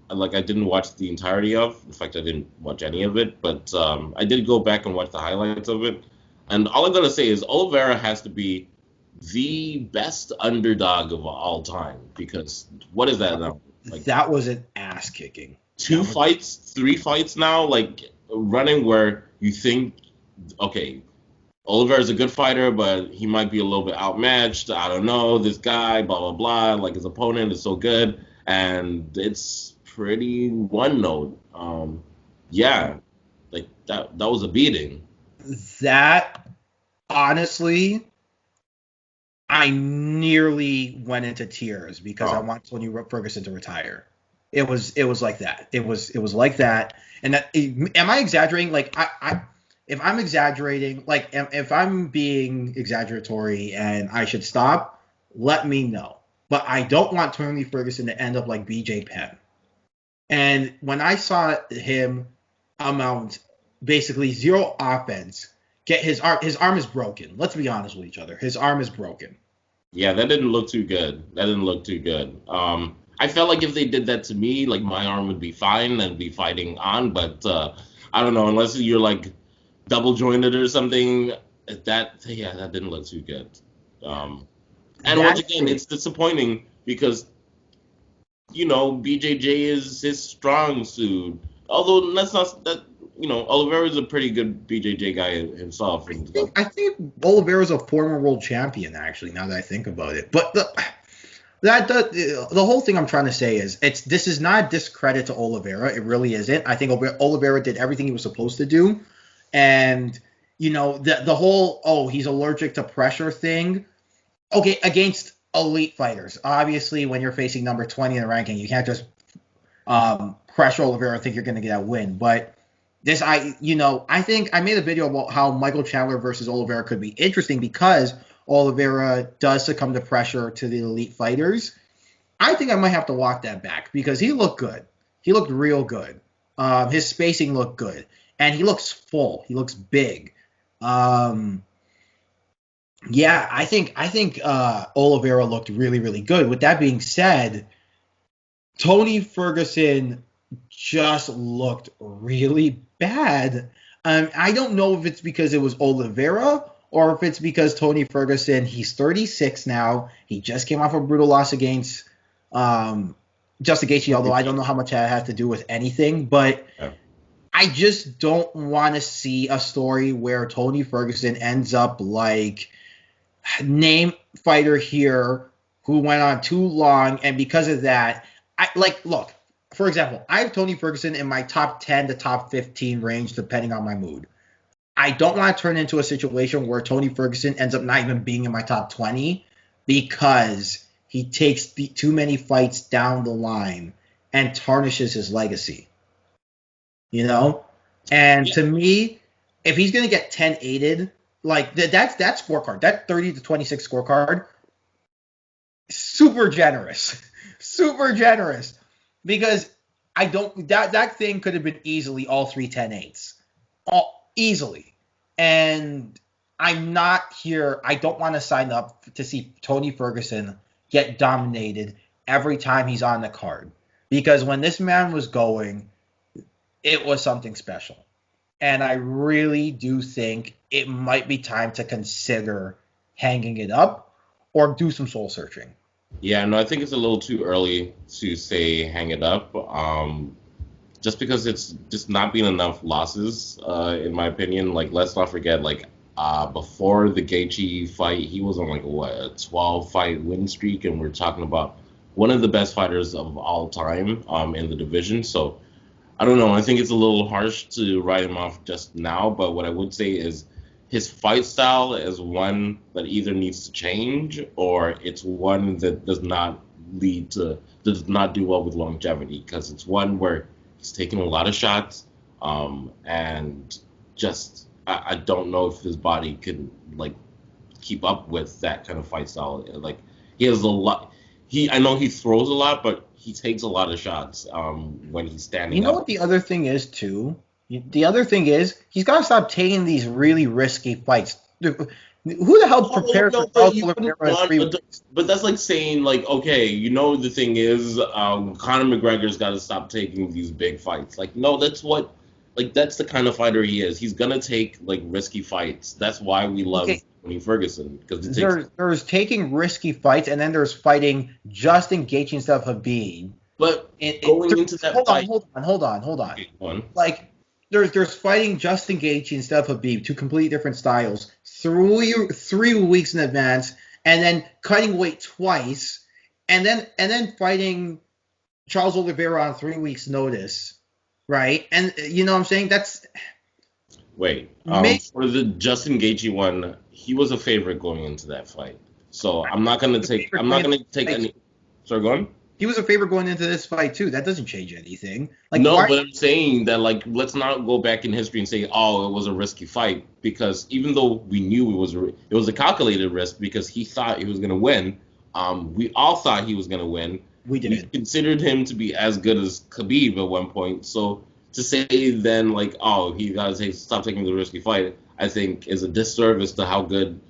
watch the entirety of. In fact, I didn't watch any of it, but I did go back and watch the highlights of it. And all I'm going to say is Oliveira has to be the best underdog of all time, because what is that now? Like, that was an ass kicking. 3 fights now, like running where you think, okay, Oliveira's a good fighter, but he might be a little bit outmatched. I don't know. This guy, blah, blah, blah. Like, his opponent is so good. And it's pretty one note. Yeah. Like, that was a beating. That, honestly, I nearly went into tears because I want Tony Ferguson to retire. It was like that. It was like that. And am I exaggerating? Like, if I'm exaggerating, like if I'm being exaggeratory and I should stop, let me know. But I don't want Tony Ferguson to end up like BJ Penn. And when I saw him amount basically zero offense, get his arm is broken. Let's be honest with each other. His arm is broken. Yeah, that didn't look too good. I felt like if they did that to me, like my arm would be fine and be fighting on. But I don't know, unless you're like double jointed or something, that didn't look too good. And once again, it's disappointing because, you know, BJJ is his strong suit. Although that's not that, you know, Oliveira is a pretty good BJJ guy himself. I think Oliveira is a former world champion, actually, now that I think about it. But the whole thing I'm trying to say is this is not a discredit to Oliveira. It really isn't. I think Oliveira did everything he was supposed to do. And, you know, the whole, he's allergic to pressure thing. Okay, against elite fighters. Obviously, when you're facing number 20 in the ranking, you can't just pressure Oliveira and think you're going to get a win. But I think I made a video about how Michael Chandler versus Oliveira could be interesting because Oliveira does succumb to pressure to the elite fighters. I think I might have to walk that back because he looked good. He looked real good. His spacing looked good. And he looks full. He looks big. Yeah, I think Oliveira looked really, really good. With that being said, Tony Ferguson just looked really bad. I don't know if it's because it was Oliveira or if it's because Tony Ferguson, he's 36 now. He just came off a brutal loss against Justin Gaethje, although I don't know how much that has to do with anything, but Yeah. I just don't want to see a story where Tony Ferguson ends up like name fighter here who went on too long, and because of that, look, for example, I have Tony Ferguson in my top 10 to top 15 range depending on my mood. I don't want to turn into a situation where Tony Ferguson ends up not even being in my top 20 because he takes too many fights down the line and tarnishes his legacy. You know? And to me, if he's going to get 10-8'd, like that scorecard, that 30 to 26 scorecard, super generous. Super generous. Because I don't that thing could have been easily all 3 10-8s. Easily. And I'm not here. I don't want to sign up to see Tony Ferguson get dominated every time he's on the card. Because when this man was going, it was something special. And I really do think it might be time to consider hanging it up or do some soul searching. Yeah, no, I think it's a little too early to say hang it up. Just because it's just not been enough losses, in my opinion. Like, let's not forget, like, before the Gaethje fight, he was on like a 12-fight win streak, and we're talking about one of the best fighters of all time, in the division. So I don't know. I think it's a little harsh to write him off just now, but what I would say is his fight style is one that either needs to change or it's one that does not do well with longevity, because it's one where he's taking a lot of shots, and just I don't know if his body can like keep up with that kind of fight style. Like, he has a lot. I know he throws a lot, but he takes a lot of shots when he's standing You know up. what the other thing is, too? The other thing is he's got to stop taking these really risky fights. Who the hell prepares for Charles Oliveira in 3 weeks? But that's like saying, like, okay, you know, the thing is, Conor McGregor's got to stop taking these big fights. Like, no, that's the kind of fighter he is. He's gonna take like risky fights. That's why we love Tony Ferguson, because there's taking risky fights, and then there's fighting Justin Gaethje instead of Khabib. But going into that fight, hold on. okay, Like, there's fighting Justin Gaethje instead of Khabib, two completely different styles, 3 weeks in advance, and then cutting weight twice, and then fighting Charles Oliveira on 3 weeks' notice, right? And you know what I'm saying? That's wait. For the Justin Gaethje one, he was a favorite going into that fight, so I'm not gonna take any. Sorry, go on. He was a favorite going into this fight too. That doesn't change anything. Like, no, but I'm saying that, like, let's not go back in history and say, oh, it was a risky fight, because even though we knew it was a calculated risk, because he thought he was going to win. We all thought he was going to win. We didn't. We considered him to be as good as Khabib at one point. So to say then, like, oh, he got to stop taking the risky fight, I think is a disservice to how good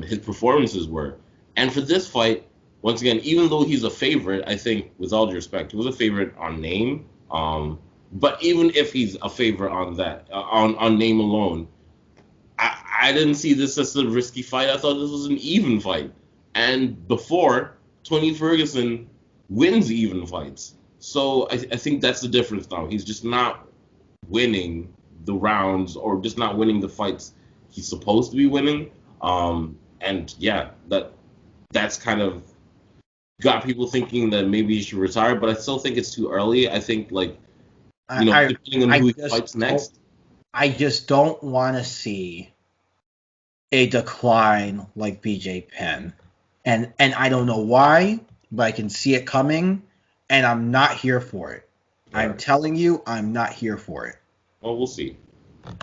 his performances were. And for this fight, once again, even though he's a favorite, I think, with all due respect, he was a favorite on name. But even if he's a favorite on that, on name alone, I didn't see this as a risky fight. I thought this was an even fight. And before, Tony Ferguson wins even fights. So I think that's the difference now. He's just not winning the rounds, or just not winning the fights he's supposed to be winning. And yeah, that's kind of got people thinking that maybe he should retire, but I still think it's too early. I think, like, depending on who he fights next. I just don't want to see a decline like BJ Penn. And I don't know why, but I can see it coming, and I'm not here for it. Right. I'm telling you, I'm not here for it. Well, we'll see.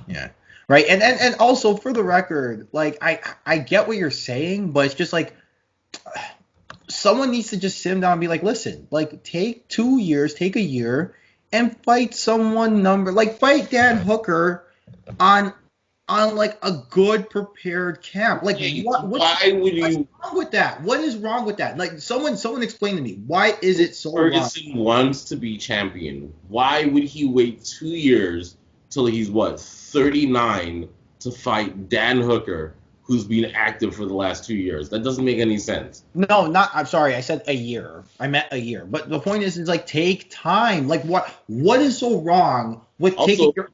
Yeah. Right. And also, for the record, like, I get what you're saying, but it's just like, someone needs to just sit him down and be like, listen, like, take 2 years, take a year, and fight someone fight Dan Hooker on like a good prepared camp. Like, what's wrong with that? What is wrong with that? Like, someone explain to me, why is it so Ferguson wants to be champion. Why would he wait 2 years till he's 39 to fight Dan Hooker who's been active for the last 2 years. That doesn't make any sense. No, not. I'm sorry. I said a year. I meant a year. But the point is like take time. Like what is so wrong with taking Also, your?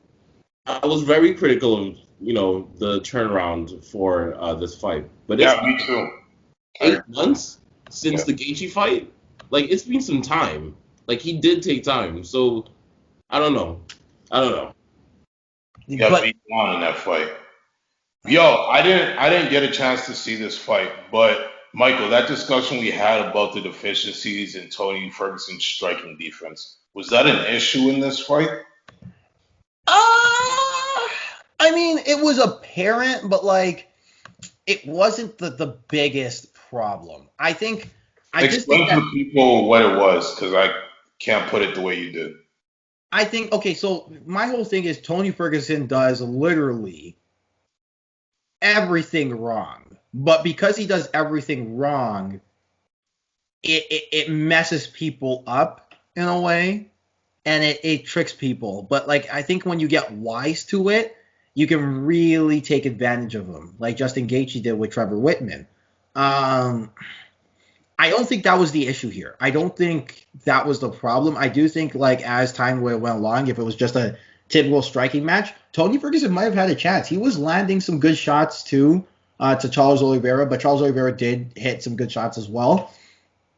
I was very critical of the turnaround for this fight, but it's Yeah, me too. 8 months since Yeah. the Gaethje fight. Like it's been some time. Like he did take time, so I don't know. Yeah, But beat on in that fight. Yo, I didn't get a chance to see this fight, but Michael, that discussion we had about the deficiencies in Tony Ferguson's striking defense, was that an issue in this fight? I mean, it was apparent, but like it wasn't the biggest problem. I just think Explain to that the people what it was, because I can't put it the way you did. I think okay. So my whole thing is Tony Ferguson does literally everything wrong, but because he does everything wrong, it messes people up in a way, and it tricks people. But like I think when you get wise to it, you can really take advantage of them, like Justin Gaethje did with Trevor Whitman. Um, I don't think that was the issue here. I don't think that was the problem. I do think like as time went along, if it was just a typical striking match, Tony Ferguson might have had a chance. He was landing some good shots too to Charles Oliveira, but Charles Oliveira did hit some good shots as well.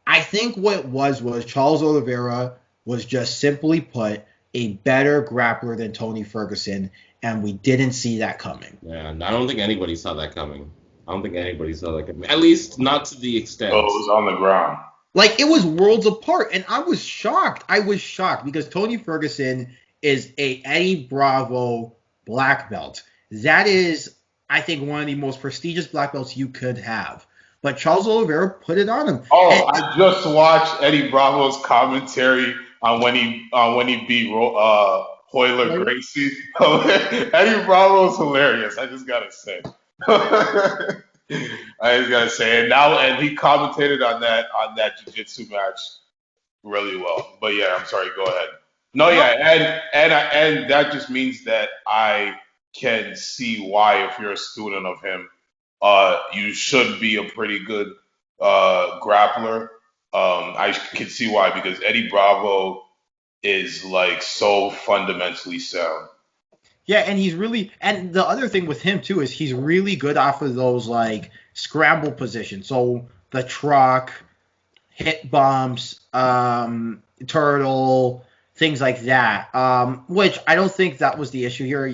I think what it was Charles Oliveira was just simply put a better grappler than Tony Ferguson, and we didn't see that coming. Yeah, and I don't think anybody saw that coming. I don't think anybody saw that coming. At least not to the So it extent. was on the ground. Like it was worlds apart, and I was shocked. I was shocked because Tony Ferguson is a Eddie Bravo black belt. That is, I think, one of the most prestigious black belts you could have. But Charles Oliveira put it on him. Oh, And I just watched Eddie Bravo's commentary on when he beat Hoyler Gracie. Eddie Bravo's hilarious. I just gotta say. And he commentated on that jiu-jitsu match really well. But yeah, I'm sorry. Go ahead. No, yeah, and that just means that I can see why, if you're a student of him, you should be a pretty good grappler. I can see why, because Eddie Bravo is like so fundamentally sound. yeah, and he's really, and the other thing with him too is he's really good off of those like scramble positions. So the truck, hit bumps, turtle, things like that. Which I don't think that was the issue here.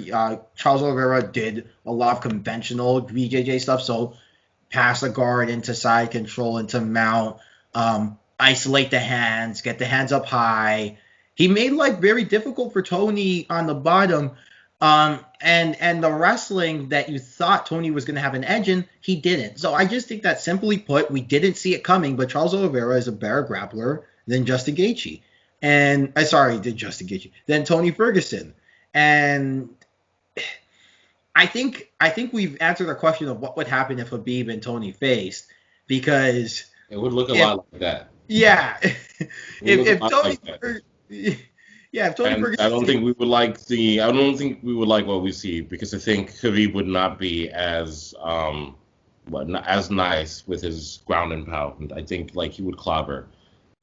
Charles Oliveira did a lot of conventional BJJ stuff, so pass the guard into side control, into mount, isolate the hands, get the hands up high. He made life very difficult for Tony on the bottom. And the wrestling that you thought Tony was going to have an edge in, he didn't. So I just think that simply put, we didn't see it coming, but Charles Oliveira is a better grappler than Justin Gaethje. And than Tony Ferguson. And I think we've answered the question of what would happen if Khabib and Tony faced, because It would look a lot like that. yeah, if Tony, if Tony And Ferguson, I don't think we would like what we see, because I think Khabib would not be as not as nice with his ground and pound. I think like he would clobber,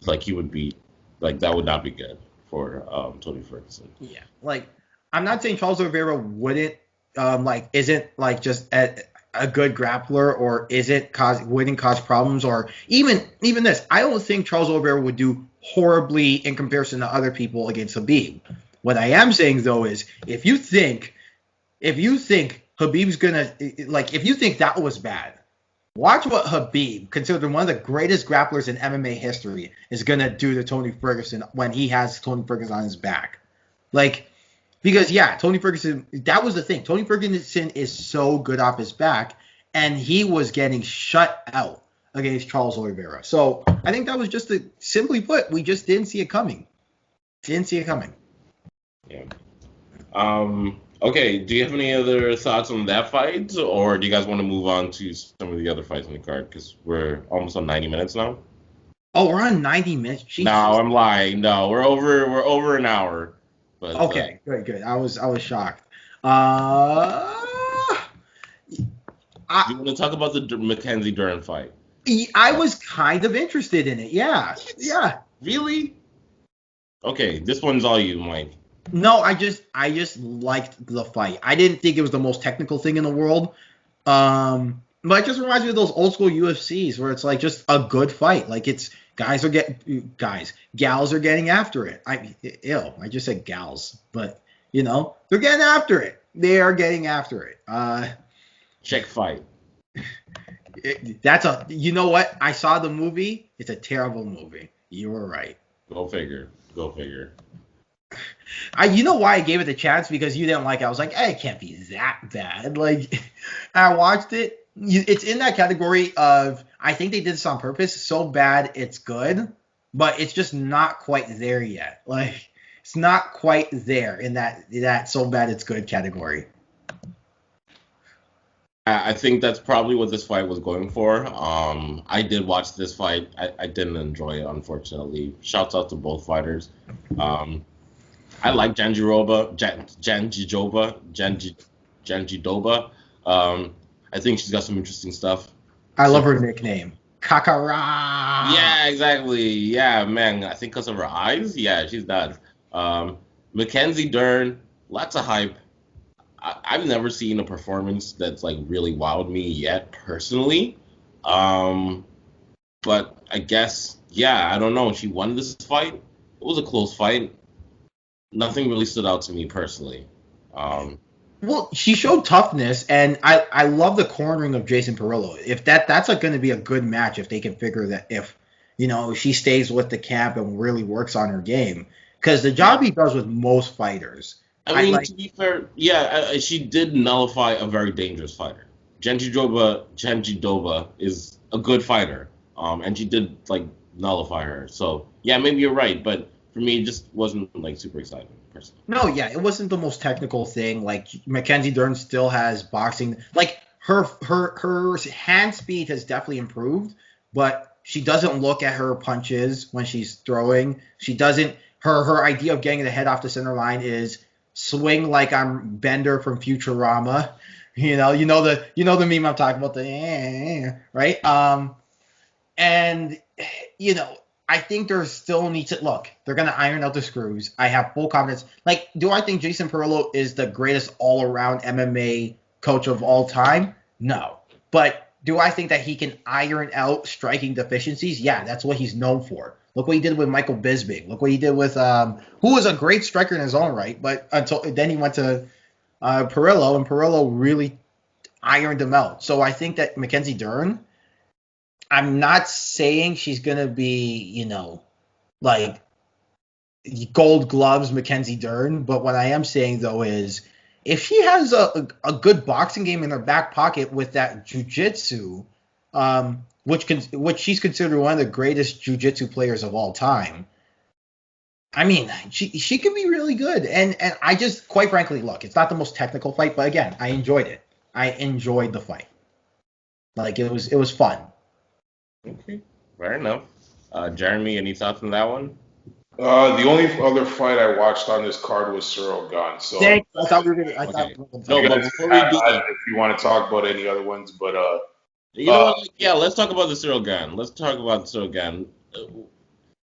like he would be, like that would not be good for Tony Ferguson. yeah, like I'm not saying Charles Oliveira wouldn't isn't like just a good grappler or wouldn't cause problems, or even this. I don't think Charles Oliveira would do horribly in comparison to other people against Khabib. What I am saying though is if you think Khabib's gonna if you think that was bad, watch what Khabib, considered one of the greatest grapplers in MMA history, is gonna do to Tony Ferguson when he has Tony Ferguson on his back. Because Tony Ferguson, that was the thing. Tony Ferguson is so good off his back, and he was getting shut out against Charles Oliveira. So I think that was just simply put, we just didn't see it coming. Yeah. Okay. Do you have any other thoughts on that fight, or do you guys want to move on to some of the other fights on the card? Because we're almost on 90 minutes now. Oh, we're on 90 minutes. Jesus. No, I'm lying. No, we're over an hour. But, okay, good. I was shocked. Do you want to talk about the Mackenzie Dern fight? I was kind of interested in it. Yeah. What? Yeah. Really? Okay, this one's all you, Mike. No, I just liked the fight. I didn't think it was the most technical thing in the world. But it just reminds me of those old school UFCs where it's like just a good fight. Like it's gals are getting after it. I just said gals, but they're getting after it. They are getting after it. Check fight. You know what? I saw the movie. It's a terrible movie. You were right. Go figure. Go figure. You know why I gave it a chance? Because you didn't like it. I was like, it can't be that bad. Like, I watched it. It's in that category of, I think they did this on purpose. So bad it's good, but it's just not quite there yet. Like, it's not quite there in that so bad it's good category. I think that's probably what this fight was going for. I did watch this fight. I didn't enjoy it, unfortunately. Shouts out to both fighters. I like Janjiroba. I think she's got some interesting stuff. I love her nickname. Kakara. Yeah, exactly. Yeah, man. I think because of her eyes. Yeah, she's nuts. Mackenzie Dern, lots of hype. I've never seen a performance that's like really wowed me yet, personally. But I guess, yeah, I don't know. She won this fight. It was a close fight. Nothing really stood out to me personally. Well, she showed toughness, and I love the cornering of Jason Perillo. If that's going to be a good match, if they can figure that, if she stays with the camp and really works on her game, because the job he does with most fighters. I mean, to be fair, yeah, she did nullify a very dangerous fighter. Janjiroba is a good fighter, and she did like nullify her. So yeah, maybe you're right, but for me, it just wasn't like super exciting personally. No, yeah, it wasn't the most technical thing. Like Mackenzie Dern still has boxing. Like her hand speed has definitely improved, but she doesn't look at her punches when she's throwing. She doesn't. Her idea of getting the head off the center line is swing like I'm Bender from Futurama. You know the meme I'm talking about, right? And I think there still needs to look. They're gonna iron out the screws. I have full confidence. Like, do I think Jason Perillo is the greatest all-around MMA coach of all time? No. But do I think that he can iron out striking deficiencies? Yeah, that's what he's known for. Look what he did with Michael Bisping. Look what he did with who was a great striker in his own right, but until then he went to Perillo, and Perillo really ironed him out. So I think that Mackenzie Dern, I'm not saying she's gonna be, like gold gloves Mackenzie Dern, but what I am saying though is if she has a good boxing game in her back pocket with that jiu-jitsu, which she's considered one of the greatest jiu-jitsu players of all time. I mean, she can be really good. And I just, quite frankly, look, it's not the most technical fight, but again, I enjoyed it. I enjoyed the fight. Like, it was fun. Okay, fair enough. Jeremy, any thoughts on that one? The only other fight I watched on this card was Cyril Gane. So Thanks. I thought we were gonna. No, but before we do that, if you want to talk about any other ones, but you know what? Yeah, let's talk about the Cyril Gane. Let's talk about Cyril Gane.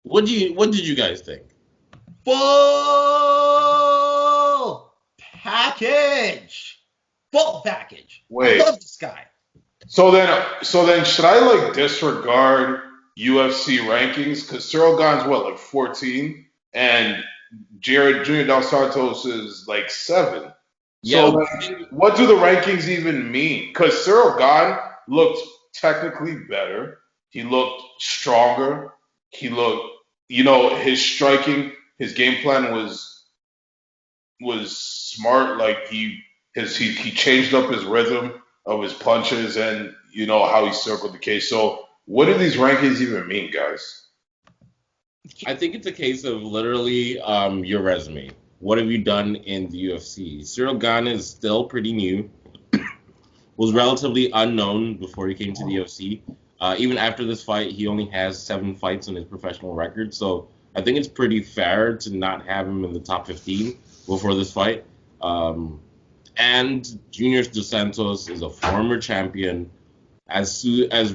What did you guys think? Full package. Wait. I love this guy. So then, should I like disregard UFC rankings? Because Cyril Gane's like 14, and Jared Junior Dos Santos is like 7. Yeah, So what do the rankings even mean? Because Cyril Gane looked technically better. He looked stronger. He looked, his striking, his game plan was smart. Like he changed up his rhythm of his punches and how he circled the cage. So what do these rankings even mean, guys? I think it's a case of literally your resume. What have you done in the UFC? Cyril Gane is still pretty new. Was relatively unknown before he came to the UFC. Even after this fight, he only has 7 fights in his professional record. So I think it's pretty fair to not have him in the top 15 before this fight. And Junior Dos Santos is a former champion. As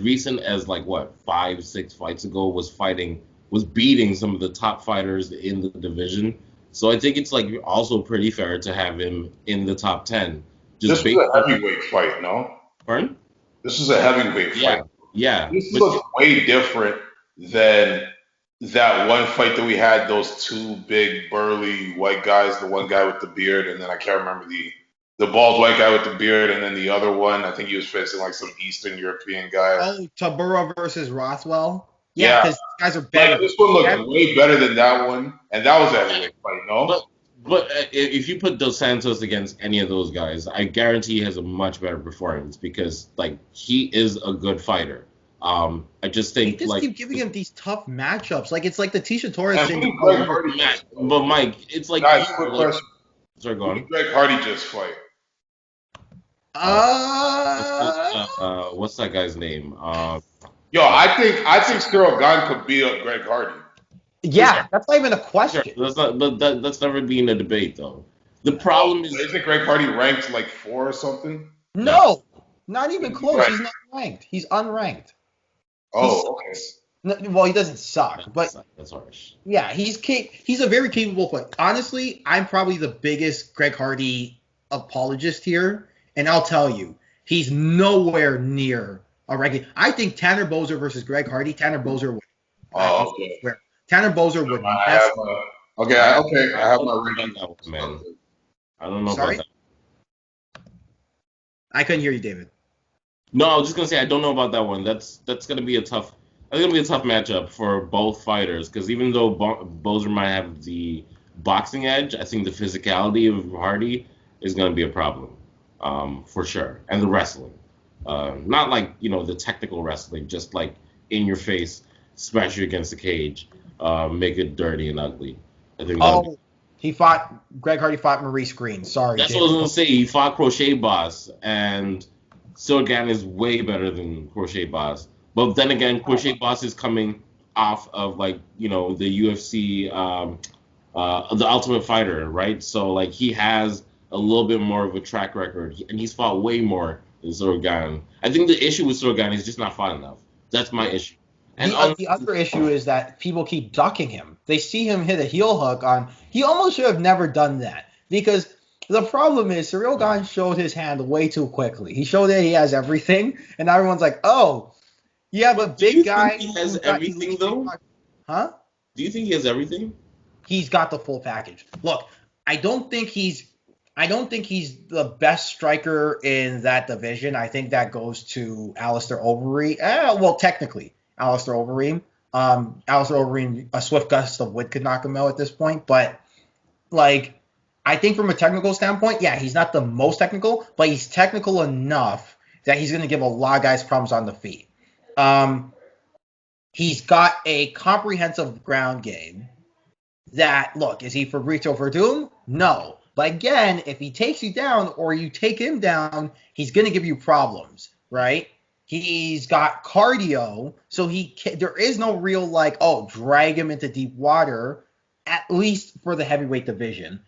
recent as like what 5-6 fights ago was beating some of the top fighters in the division. So I think it's like also pretty fair to have him in the top 10. This Just was based a heavyweight fight, no? pardon? This is a heavyweight Yeah, fight. yeah. This But looks way different than that one fight that we had. Those two big burly white guys. The one guy with the beard, and then I can't remember the bald white guy with the beard, and then the other one. I think he was facing like some Eastern European guy. Oh, Tabura versus Rothwell. Yeah, Yeah, because these guys are like better. this one looked way better than that one, and that was a heavyweight fight. but No, if you put Dos Santos against any of those guys, I guarantee he has a much better performance because like he is a good fighter. I just They think just like keep giving him these tough matchups. Like it's like the Tisha Torres and thing. who did Greg Hardy Matt, just fight? but Mike, it's like Guys, you quick like, question: sorry, go Who on. did Greg Hardy just fight? What's that guy's name? Yo, I think Cyril Gahn could beat up Greg Hardy. Yeah, that's not even a Sure, question. that's never been a debate though. The problem is Isn't Greg Hardy ranked like 4 or something? No, not even close. Right. He's not ranked. He's unranked. Oh, okay. Well, he doesn't suck, but that's harsh. yeah, he's a very capable player. Honestly, I'm probably the biggest Greg Hardy apologist here, and I'll tell you, he's nowhere near a ranking. I think Tanner Boser versus Greg Hardy, Tanner Boser would. Oh, okay. Tanner Boser would I mess. have okay. I have my rankings. Man, I don't know Sorry? about that. I couldn't hear you, David. No, I was just gonna say I don't know about that one. That's gonna be a tough. That's gonna be a tough matchup for both fighters because even though Bozer might have the boxing edge, I think the physicality of Hardy is gonna be a problem, for sure, and the wrestling. Not like the technical wrestling, just like in your face, smash you against the cage, make it dirty and ugly. I think Oh, Greg Hardy fought Maurice Green. Sorry, that's David. what I was gonna say. He fought Crochet Boss, and Silgan is way better than Crochet Boss. But then again, Crochet Boss is coming off of the UFC, the Ultimate Fighter, right? So like he has a little bit more of a track record, and he's fought way more than Silgan. I think the issue with Silgan is just not fought enough. That's my issue. And The other issue is that people keep ducking him. They see him hit a heel hook on. He almost should have never done that because the problem is Cyril Gahn showed his hand way too quickly. He showed that he has everything, and everyone's like, "Oh, you have a do you big guy." think he has everything though? Huh? Do you think he has everything? He's got the full package. Look, I don't think he's the best striker in that division. I think that goes to Alistair Overeem. Well, technically, Alistair Overeem. Alistair Overeem, a swift gust of wind could knock him out at this point. But like, I think from a technical standpoint, yeah, he's not the most technical, but he's technical enough that he's going to give a lot of guys problems on the feet. He's got a comprehensive ground game. That look, is he Fabrizio Verdum? No. But again, if he takes you down or you take him down, he's going to give you problems, right? He's got cardio, so there is no real drag him into deep water, at least for the heavyweight division,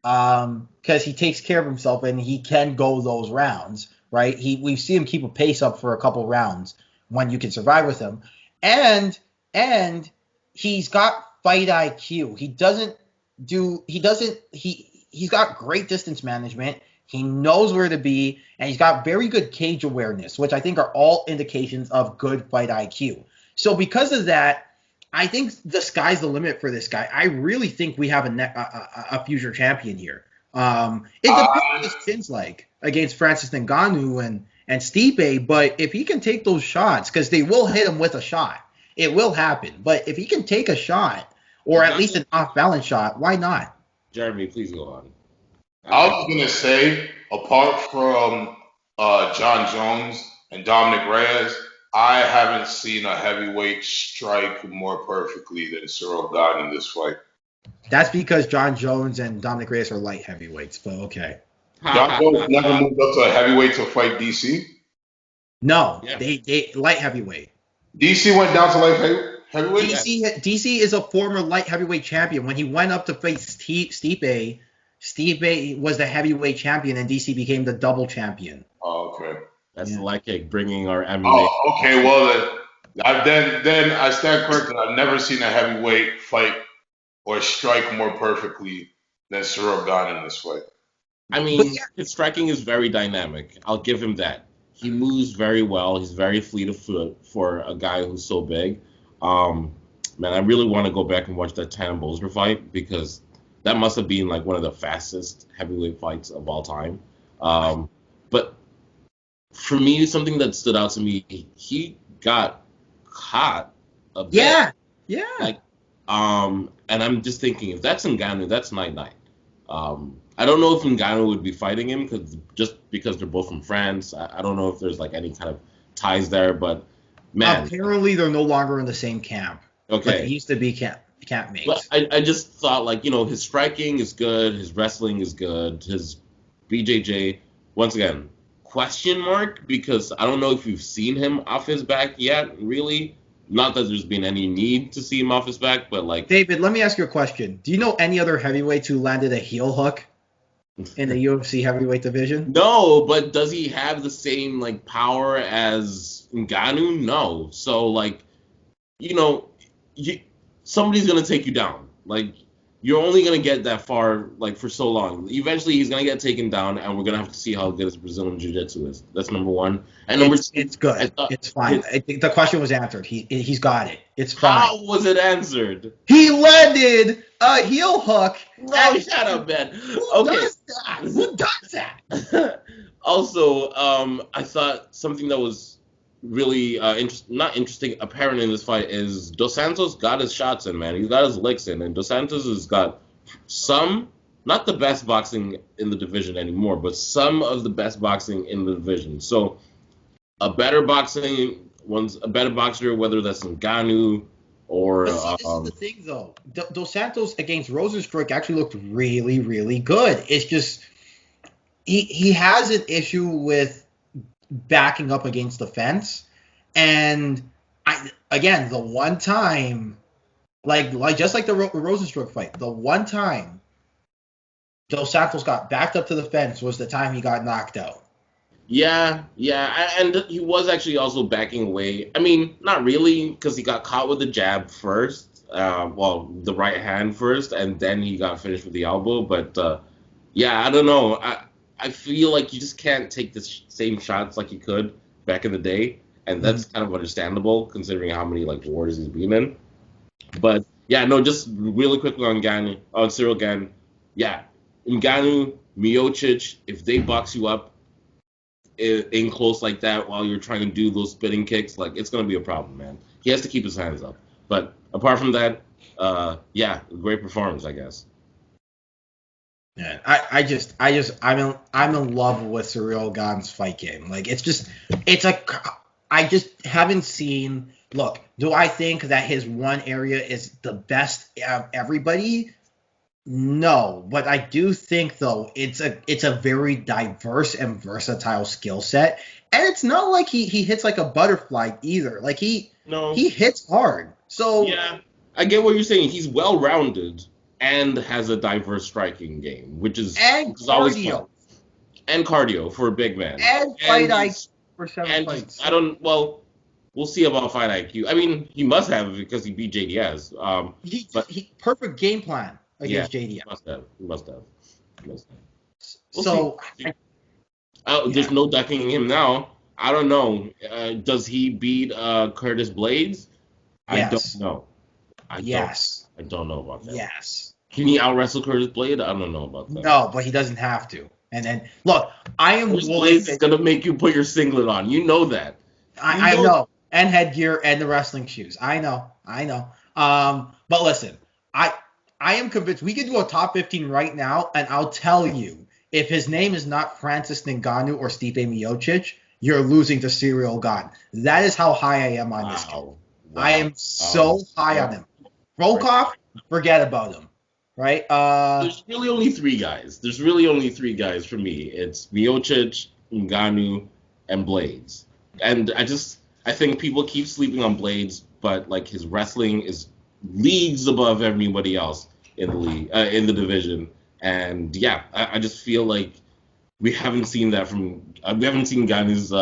because he takes care of himself and he can go those rounds, right? We've seen him keep a pace up for a couple rounds when you can survive with him, and he's got fight IQ. He's got great distance management. He knows where to be, and he's got very good cage awareness, which I think are all indications of good fight IQ. So because of that, I think the sky's the limit for this guy. I really think we have a future champion here. It depends what his chin's like against Francis Ngannou and Stipe, but if he can take those shots, because they will hit him with a shot, it will happen. But if he can take a shot, or at least an off-balance shot, why not? Jeremy, please go on. I was gonna say, apart from John Jones and Dominic Reyes, I haven't seen a heavyweight strike more perfectly than Cyril Gahn in this fight. That's because John Jones and Dominic Reyes are light heavyweights, but okay. John Jones never moved up to a heavyweight to fight DC. No, Yeah. they light heavyweight. DC went down to light heavyweight. DC is a former light heavyweight champion. When he went up to face Stipe, Stipe was the heavyweight champion, and DC became the double champion. Oh, okay. That's Yeah. like bringing our emulation. Oh, okay. Well, then I stand corrected. I've never seen a heavyweight fight or strike more perfectly than Cyril Gane in this fight. I But mean, yeah, his striking is very dynamic. I'll give him that. He moves very well. He's very fleet of foot for a guy who's so big. Man, I really want to go back and watch that Tan Bosner fight because that must have been like one of the fastest heavyweight fights of all time. But for me, something that stood out to me, he got caught a bit. yeah. Like, and I'm just thinking, if that's Ngannou, that's 9-9. I don't know if Ngannou would be fighting him because they're both from France. I don't know if there's like any kind of ties there, but man, Apparently, they're no longer in the same camp. But they okay. used to be campmates. But I just thought like, his striking is good, his wrestling is good, his BJJ, once again, question mark, because I don't know if you've seen him off his back yet, really. Not that there's been any need to see him off his back, but like, David, let me ask you a question. Do you know any other heavyweights who landed a heel hook in the UFC heavyweight division? no, but does he have the same like power as Ngannou? No. So like, somebody's gonna take you down. Like, you're only gonna get that far like for so long. Eventually, he's gonna get taken down, and we're gonna have to see how good his Brazilian Jiu-Jitsu is. That's number one. And number two, It's good. It's fine. I think the question was answered. He's got it. It's fine. how was it answered? He landed a heel hook. No, shut up, man. Who Okay. does that? Who does that? Also, I thought something that was really not interesting, apparent in this fight is Dos Santos got his shots in, man. He's got his licks in, and Dos Santos has got some, not the best boxing in the division anymore, but some of the best boxing in the division. So, a better boxer, whether that's Ngannou or But see, this is the thing, though. Dos Santos against Rosenstruck actually looked really, really good. It's just he has an issue with backing up against the fence, and the one time, like just like the Rosenstruck fight, the one time Dos Santos got backed up to the fence was the time he got knocked out. Yeah, and he was actually also backing away. I mean, not really, because he got caught with the jab first, the right hand first, and then he got finished with the elbow. But I don't know. I feel like you just can't take the same shots like you could back in the day, and that's kind of understandable considering how many like wars he's been in. But yeah, no, just really quickly on Cyril Gane. Yeah, Ngannou, Miocic, if they box you up in close like that while you're trying to do those spinning kicks, like, it's gonna be a problem, man. He has to keep his hands up. But apart from that, great performance, I guess. Yeah, I'm in love with Cyril Gane's fight game. Like, I just haven't seen. Look, do I think that his one area is the best of everybody? No, but I do think though it's a very diverse and versatile skill set, and it's not like he hits like a butterfly either. Like he hits hard. So yeah, I get what you're saying. He's well rounded and has a diverse striking game, which is always fun. And cardio for a big man. And fight IQ for 7 fights. We'll see about fight IQ. I mean, he must have because he beat JDS. He perfect game plan against JDS. He must have. We'll see. There's no ducking him now. I don't know. Does he beat Curtis Blades? Yes. I don't know. I don't know about that. Yes. Can he out-wrestle Curtis Blade? I don't know about that. No, but he doesn't have to. And then, look, I am Curtis Blade is going to make you put your singlet on. You know that. I know. And headgear and the wrestling shoes. I know. But listen, I am convinced we could do a top 15 right now, and I'll tell you, if his name is not Francis Ngannou or Stipe Miocic, you're losing to Cyril Gane. That is how high I am on this kid. Wow. I am so high on him. Volkov, forget about him. Right? There's really only 3 guys. There's really only 3 guys for me. It's Miocic, Ngannou, and Blades. And I think people keep sleeping on Blades, but like his wrestling is leagues above everybody else in the league, in the division. And yeah, I just feel like we haven't seen that from we haven't seen Ghani's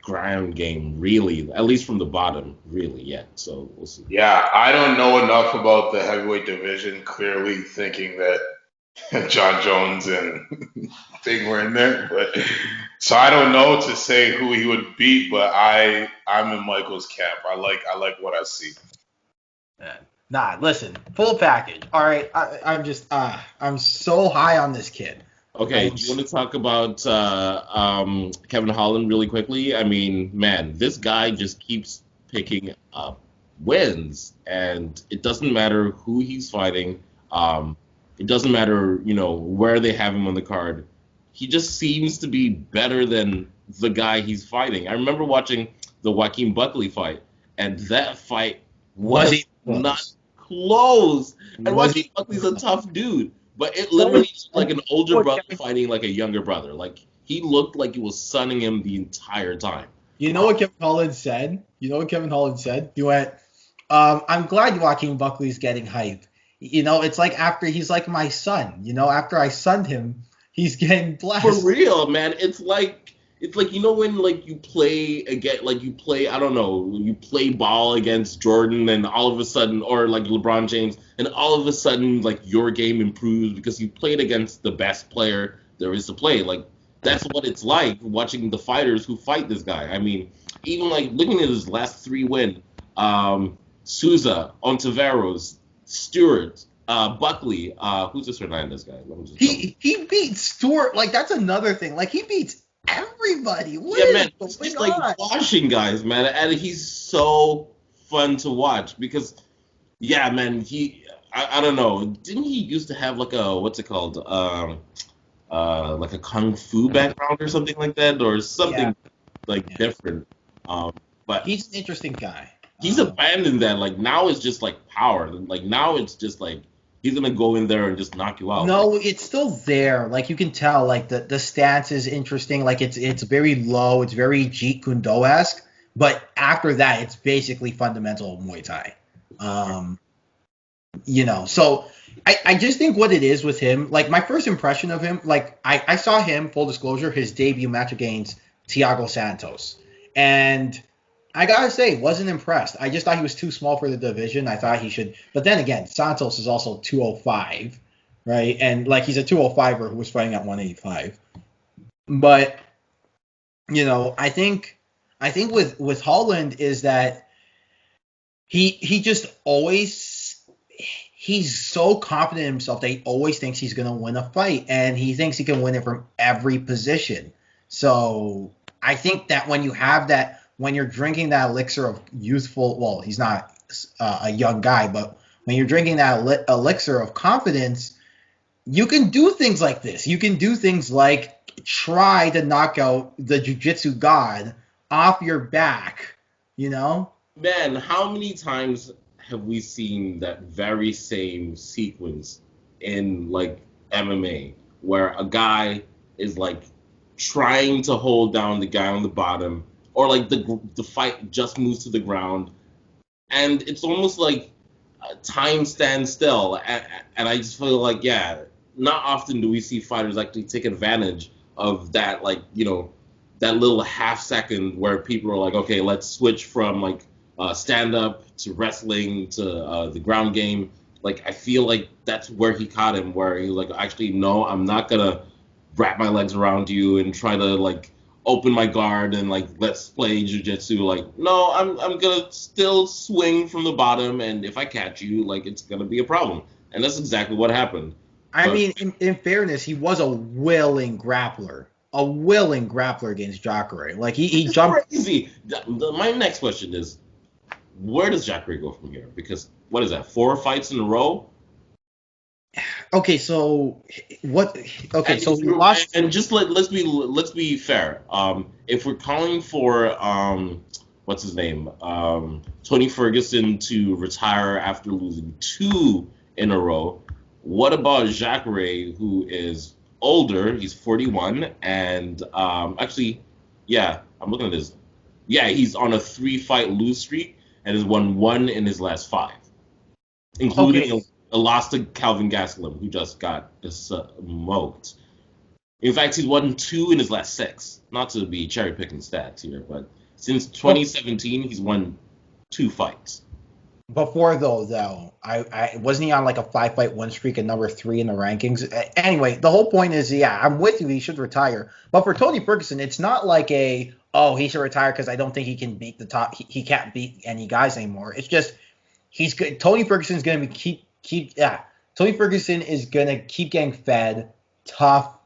ground game really, at least from the bottom, really yet. So we'll see. Yeah, I don't know enough about the heavyweight division. Clearly, thinking that John Jones and Thing were in there, but so I don't know to say who he would beat. But I'm in Michael's camp. I like what I see. Nah, listen, full package. All right, I'm so high on this kid. Okay, do you want to talk about Kevin Holland really quickly? I mean, man, this guy just keeps picking up wins, and it doesn't matter who he's fighting. It doesn't matter, where they have him on the card. He just seems to be better than the guy he's fighting. I remember watching the Joaquin Buckley fight, and that fight was not close. And Joaquin Buckley's a tough dude. But it literally looked like an older brother fighting like a younger brother. Like, he looked like he was sunning him the entire time. You know what Kevin Holland said? He went, I'm glad Joaquin Buckley's getting hype. It's like after he's like my son. After I sunned him, he's getting blessed. For real, man. It's like when like you play I don't know, you play ball against Jordan and all of a sudden, or like LeBron James, and all of a sudden like your game improves because you played against the best player there is to play. Like, that's what it's like watching the fighters who fight this guy. I mean, even like looking at his last 3 wins, Souza, Ontiveros, Stewart, Buckley, who's this Hernandez guy? Let me just he beats Stewart. Like, that's another thing. Like, he beats everybody. He's just like washing guys, man, and he's so fun to watch because, yeah, man, I don't know, didn't he used to have like a what's it called, like a kung fu background or something like that, or something different. But he's an interesting guy. He's abandoned that. Like, now it's just like power. Like, now it's just like he's gonna go in there and just knock you out. No, it's still there. Like, you can tell. Like, the stance is interesting. Like, it's very low. It's very Jeet Kune Do-esque. But after that, it's basically fundamental Muay Thai. So I just think what it is with him. Like, my first impression of him. Like, I saw him, full disclosure, his debut match against Thiago Santos, and I gotta say, wasn't impressed. I just thought he was too small for the division. I thought he should, but then again, Santos is also 205, right? And like, he's a 205er who was fighting at 185. But I think with Holland is that he just always, he's so confident in himself that he always thinks he's gonna win a fight, and he thinks he can win it from every position. So I think that when you have that. When you're drinking that elixir of youthful, well, he's not a young guy, but when you're drinking that elixir of confidence, you can do things like this. You can do things like try to knock out the jiu-jitsu god off your back, Man, how many times have we seen that very same sequence in, like, MMA, where a guy is, like, trying to hold down the guy on the bottom, or like the fight just moves to the ground, and it's almost like time stands still. And I just feel like, not often do we see fighters actually take advantage of that, like, that little half second where people are like, okay, let's switch from like stand up to wrestling to the ground game. Like, I feel like that's where he caught him, where he was like, actually, no, I'm not gonna wrap my legs around you and try to like open my guard and like let's play jiu-jitsu. Like, no, I'm gonna still swing from the bottom, and if I catch you, like, it's gonna be a problem. And that's exactly what happened. I mean, in fairness, he was a willing grappler against Jacare. Like, he jumped. Crazy. My next question is, where does Jacare go from here? Because what is that, 4 fights in a row? Okay, so what? Okay, so he lost. And just let's be fair. If we're calling for what's his name, Tony Ferguson to retire after losing 2 in a row, what about Jacare, who is older? He's 41, and actually, I'm looking at this. Yeah, he's on a 3-fight lose streak and has won 1 in his last 5, including lost to Calvin Gastelum, who just got smoked. In fact, he's won 2 in his last 6. Not to be cherry picking stats here, but since 2017, he's won 2 fights. Before though, I wasn't he on like a 5-fight win streak at number 3 in the rankings. Anyway, the whole point is, yeah, I'm with you. He should retire. But for Tony Ferguson, it's not like he should retire because I don't think he can beat the top. He can't beat any guys anymore. It's just he's good. Tony Ferguson's gonna be Tony Ferguson is gonna keep getting fed tough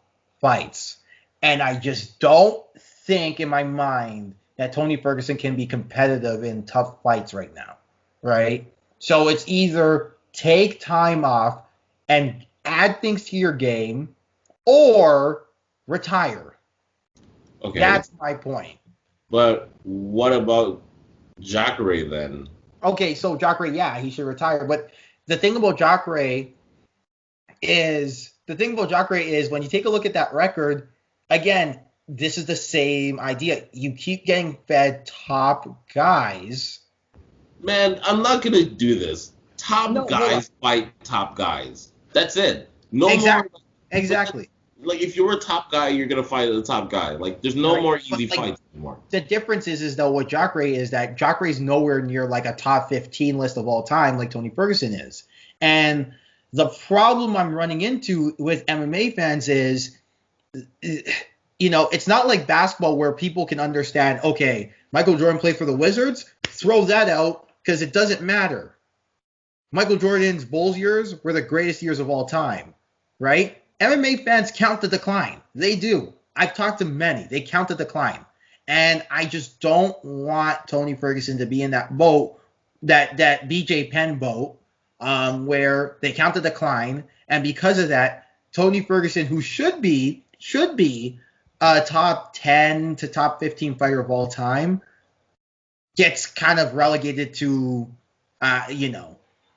fights, and I just don't think in my mind that Tony Ferguson can be competitive in tough fights right now. Right? So it's either take time off and add things to your game or retire. Okay. That's my point. But what about Jacare then? Okay, so Jacare, yeah, he should retire. But the thing about Jacare is when you take a look at that record, again, this is the same idea. You keep getting fed top guys. Man, I'm not gonna do this. Top guys fight top guys. That's it. No more. Exactly. Like if you're a top guy, you're gonna fight the top guy. Like there's no more easy fights anymore. The difference is though with Jacare is that Jacare is nowhere near like a top 15 list of all time like Tony Ferguson is. And the problem I'm running into with MMA fans is, it's not like basketball where people can understand. Okay, Michael Jordan played for the Wizards. Throw that out. Because it doesn't matter. Michael Jordan's Bulls years were the greatest years of all time, right? MMA fans count the decline. They do. I've talked to many. They count the decline. And I just don't want Tony Ferguson to be in that boat, that BJ Penn boat, where they count the decline. And because of that, Tony Ferguson, who should be a top 10 to top 15 fighter of all time, gets kind of relegated to,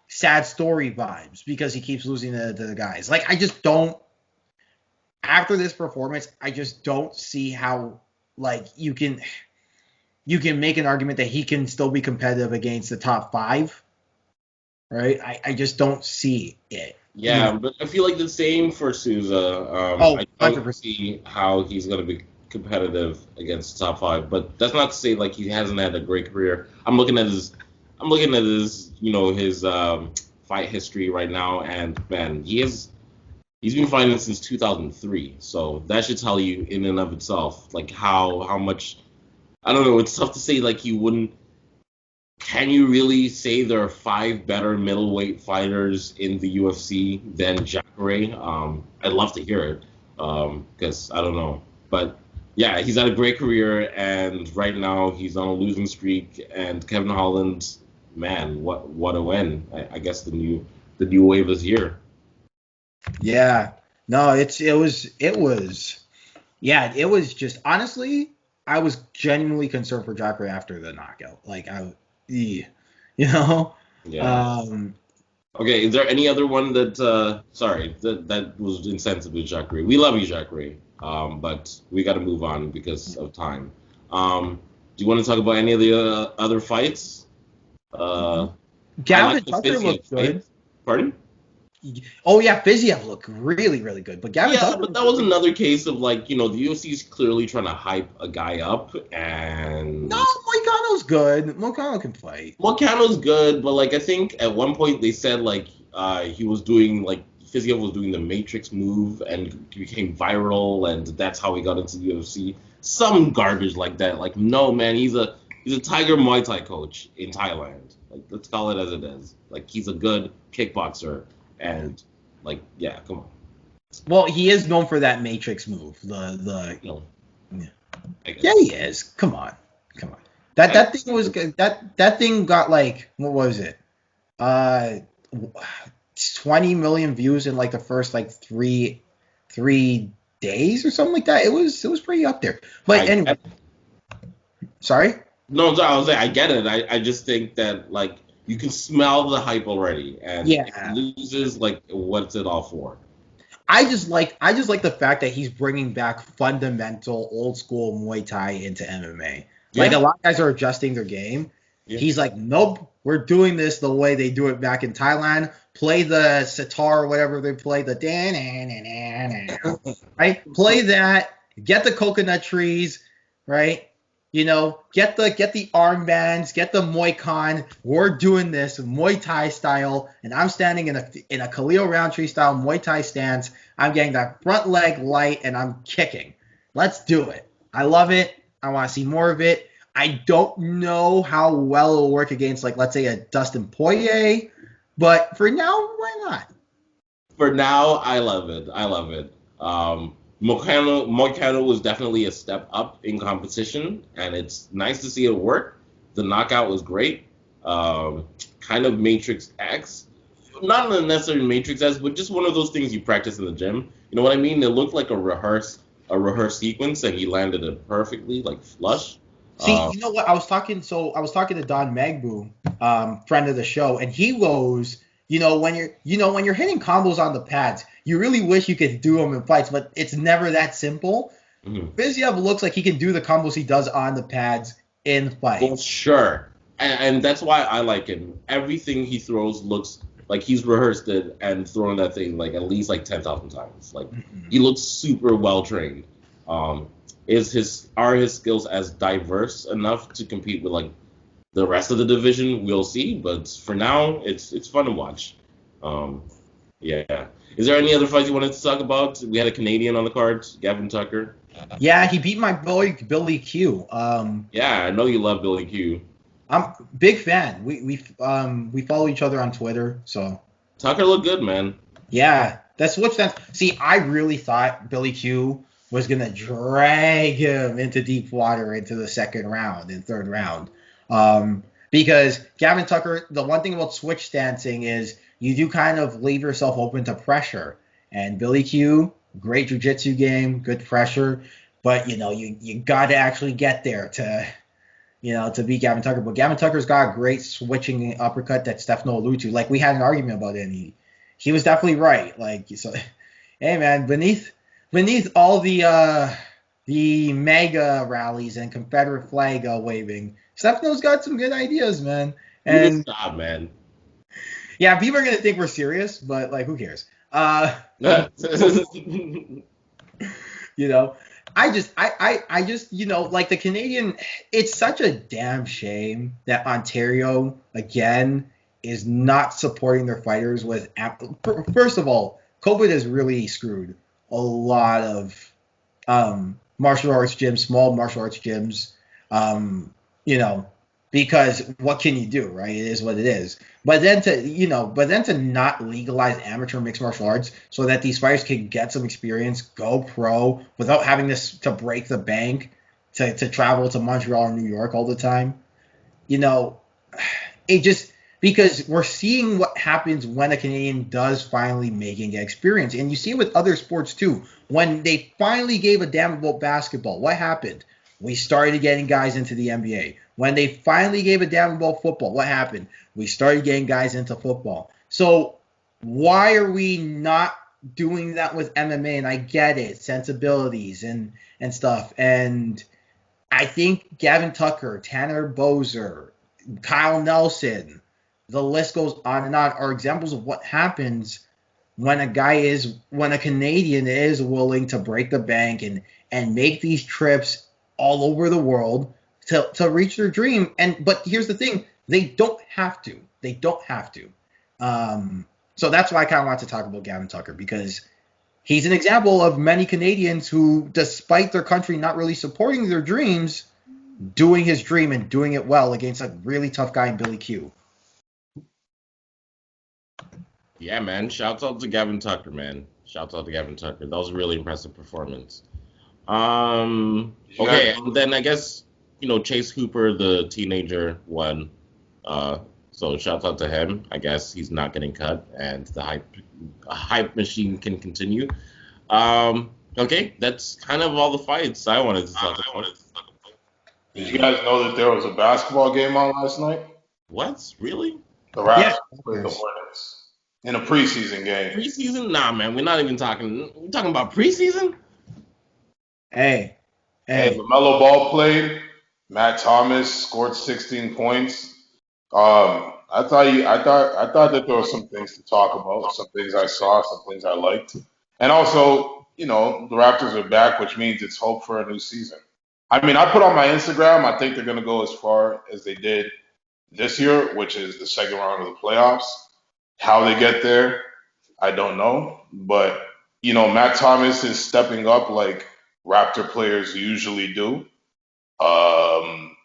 sad story vibes because he keeps losing to the guys. Like, I just don't, after this performance, I just don't see how, like, you can make an argument that he can still be competitive against the top 5, right? I just don't see it. Yeah, but I feel like the same for Souza. I don't see how he's going to be competitive against the top 5, but that's not to say like he hasn't had a great career. I'm looking at his his fight history right now, and man, he's been fighting since 2003. So that should tell you in and of itself like how much. I don't know. It's tough to say like you wouldn't. Can you really say there are 5 better middleweight fighters in the UFC than Jacare? I'd love to hear it because I don't know, but. Yeah, he's had a great career, and right now he's on a losing streak. And Kevin Holland, man, what a win! I guess the new wave is here. Yeah, no, it was just honestly, I was genuinely concerned for Jacare after the knockout. Like Yeah. Okay, is there any other one that that was insensitive to Jacare? We love you, Jacare. But we got to move on because of time. Do you want to talk about any of the other fights? Gavin Tucker looked good. Pardon? Oh yeah, Fiziev looked really, really good. But Gavin Tucker, but that was another case of like, the UFC is clearly trying to hype a guy up, and no, Moicano's good. Moicano can fight. Moicano's good, but like I think at one point they said like he was doing like. Fiziev was doing the Matrix move and became viral, and that's how he got into the UFC. Some garbage like that. Like, no, man, he's a Tiger Muay Thai coach in Thailand. Like, let's call it as it is. Like, he's a good kickboxer, and like, yeah, come on. Well, he is known for that Matrix move. Yeah, he is. Come on. That thing was good. That thing got like, what was it? 20 million views in like the first like three days or something like that. It was pretty up there. But anyway, sorry. No, I was saying I get it. I just think that like you can smell the hype already, and if he loses, like what's it all for? I just like the fact that he's bringing back fundamental old school Muay Thai into MMA. Like a lot of guys are adjusting their game. Yeah. He's like, nope, we're doing this the way they do it back in Thailand. Play the sitar or whatever they play, the right? Play that. Get the coconut trees, right? Get the armbands, get the Muay Khan. We're doing this Muay Thai style, and I'm standing in a Khalil Roundtree style Muay Thai stance. I'm getting that front leg light, and I'm kicking. Let's do it. I love it. I want to see more of it. I don't know how well it'll work against, like, let's say a Dustin Poirier, but for now, why not? For now, I love it. I love it. Moreno was definitely a step up in competition, and it's nice to see it work. The knockout was great. Kind of Matrix X. Not necessarily Matrix X, but just one of those things you practice in the gym. You know what I mean? It looked like a rehearsed sequence, and he landed it perfectly, like flush. See, you know what? I was talking to Don Magbu, friend of the show, and he goes, when you're hitting combos on the pads, you really wish you could do them in fights, but it's never that simple. Mhm. Fiziev looks like he can do the combos he does on the pads in fights. Well, sure. And that's why I like him. Everything he throws looks like he's rehearsed it and thrown that thing like at least like 10,000 times. Like he looks super well trained. Are his skills as diverse enough to compete with like the rest of the division? We'll see. But for now, it's fun to watch. Yeah. Is there any other fights you wanted to talk about? We had a Canadian on the card, Gavin Tucker. Yeah, he beat my boy Billy Q. Yeah, I know you love Billy Q. I'm a big fan. We follow each other on Twitter, so Tucker looked good, man. yeah, that's what sense. See, I really thought Billy Q was gonna drag him into deep water into the second round and third round, because Gavin Tucker. The one thing about switch stancing is you do kind of leave yourself open to pressure, and Billy Q, great jiu-jitsu game, good pressure, but you got to actually get there to beat Gavin Tucker. But Gavin Tucker's got a great switching uppercut that Stefano alluded to. Like, we had an argument about it, and he was definitely right. Like, so, hey, man, beneath all the MAGA rallies and Confederate flag waving, Stefano's got some good ideas, man. And Stop, man. yeah, people are gonna think we're serious, but like, who cares? You know, I just, like the Canadian, it's such a damn shame that Ontario, again, is not supporting their fighters with, first of all, COVID has really screwed a lot of martial arts gyms, small martial arts gyms, you know, because what can you do, right? It is what it is. But then to not legalize amateur mixed martial arts so that these fighters can get some experience, go pro without having to break the bank to travel to Montreal or New York all the time. It just, because we're seeing what happens when a Canadian does finally make and get experience. And you see it with other sports too. When they finally gave a damn about basketball, what happened? We started getting guys into the NBA. When they finally gave a damn about football, what happened? We started getting guys into football. So why are we not doing that with MMA? And I get it, sensibilities and stuff. And I think Gavin Tucker, Tanner Bozer, Kyle Nelson, the list goes on and on, are examples of what happens when a Canadian is willing to break the bank and make these trips all over the world to reach their dream. But here's the thing, they don't have to. So that's why I kind of want to talk about Gavin Tucker, because he's an example of many Canadians who, despite their country not really supporting their dreams, doing his dream and doing it well against a really tough guy in Billy Q. Yeah, man. Shouts out to Gavin Tucker, man. Shouts out to Gavin Tucker. That was a really impressive performance. Okay, and then I guess, Chase Hooper, the teenager, won. So shouts out to him. I guess he's not getting cut, and the hype machine can continue. Okay, that's kind of all the fights I wanted to talk about. Did you guys know that there was a basketball game on last night? What? Really? The Raptors Yeah. played the Hornets in a preseason game. Preseason? Nah, man. We're not even talking. We're talking about preseason? Hey. LaMelo Ball played. Matt Thomas scored 16 points. I thought that there were some things to talk about, some things I saw, some things I liked, and also, the Raptors are back, which means it's hope for a new season. I mean, I put on my Instagram, I think they're going to go as far as they did this year, which is the second round of the playoffs. How they get there, I don't know, but Matt Thomas is stepping up like Raptor players usually do. Um,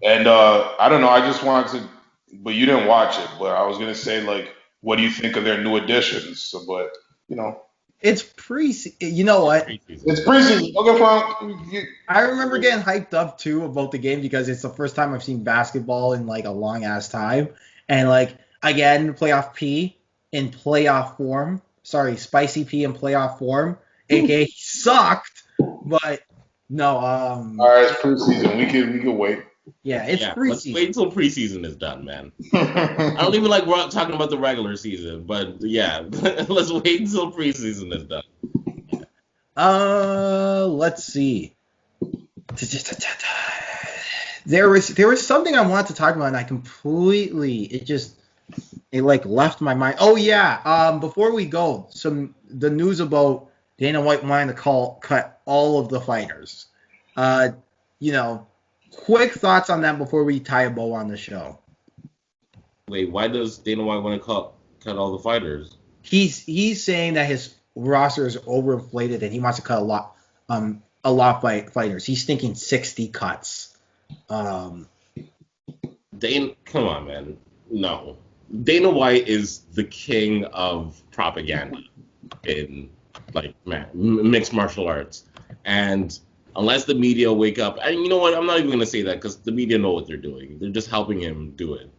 and I don't know. I just wanted to, but you didn't watch it. But I was gonna say, like, what do you think of their new additions? So, but you know, It's You know It's what? preseason. it's preseason. Okay, fine. I remember getting hyped up too about the game because it's the first time I've seen basketball in like a long ass time, and like again, playoff P in playoff form. Sorry, spicy P in playoff form. aka sucked, but no, All right, it's preseason. We can wait. yeah, it's Yeah, let's preseason. wait until preseason is done, man. I don't even like talking about the regular season, but yeah, let's wait until preseason is done. Let's see. There was something I wanted to talk about, and I completely it like left my mind. Oh yeah. Before we go, the news about Dana White wanting to cut all of the fighters. Uh, you know, quick thoughts on that before we tie a bow on the show. Wait, why does Dana White want to cut all the fighters? He's saying that his roster is overinflated and he wants to cut a lot of fighters. He's thinking 60 cuts. Come on, man. No. Dana White is the king of propaganda in mixed martial arts. And unless the media wake up, and you know what, I'm not even gonna say that because the media know what they're doing. They're just helping him do it.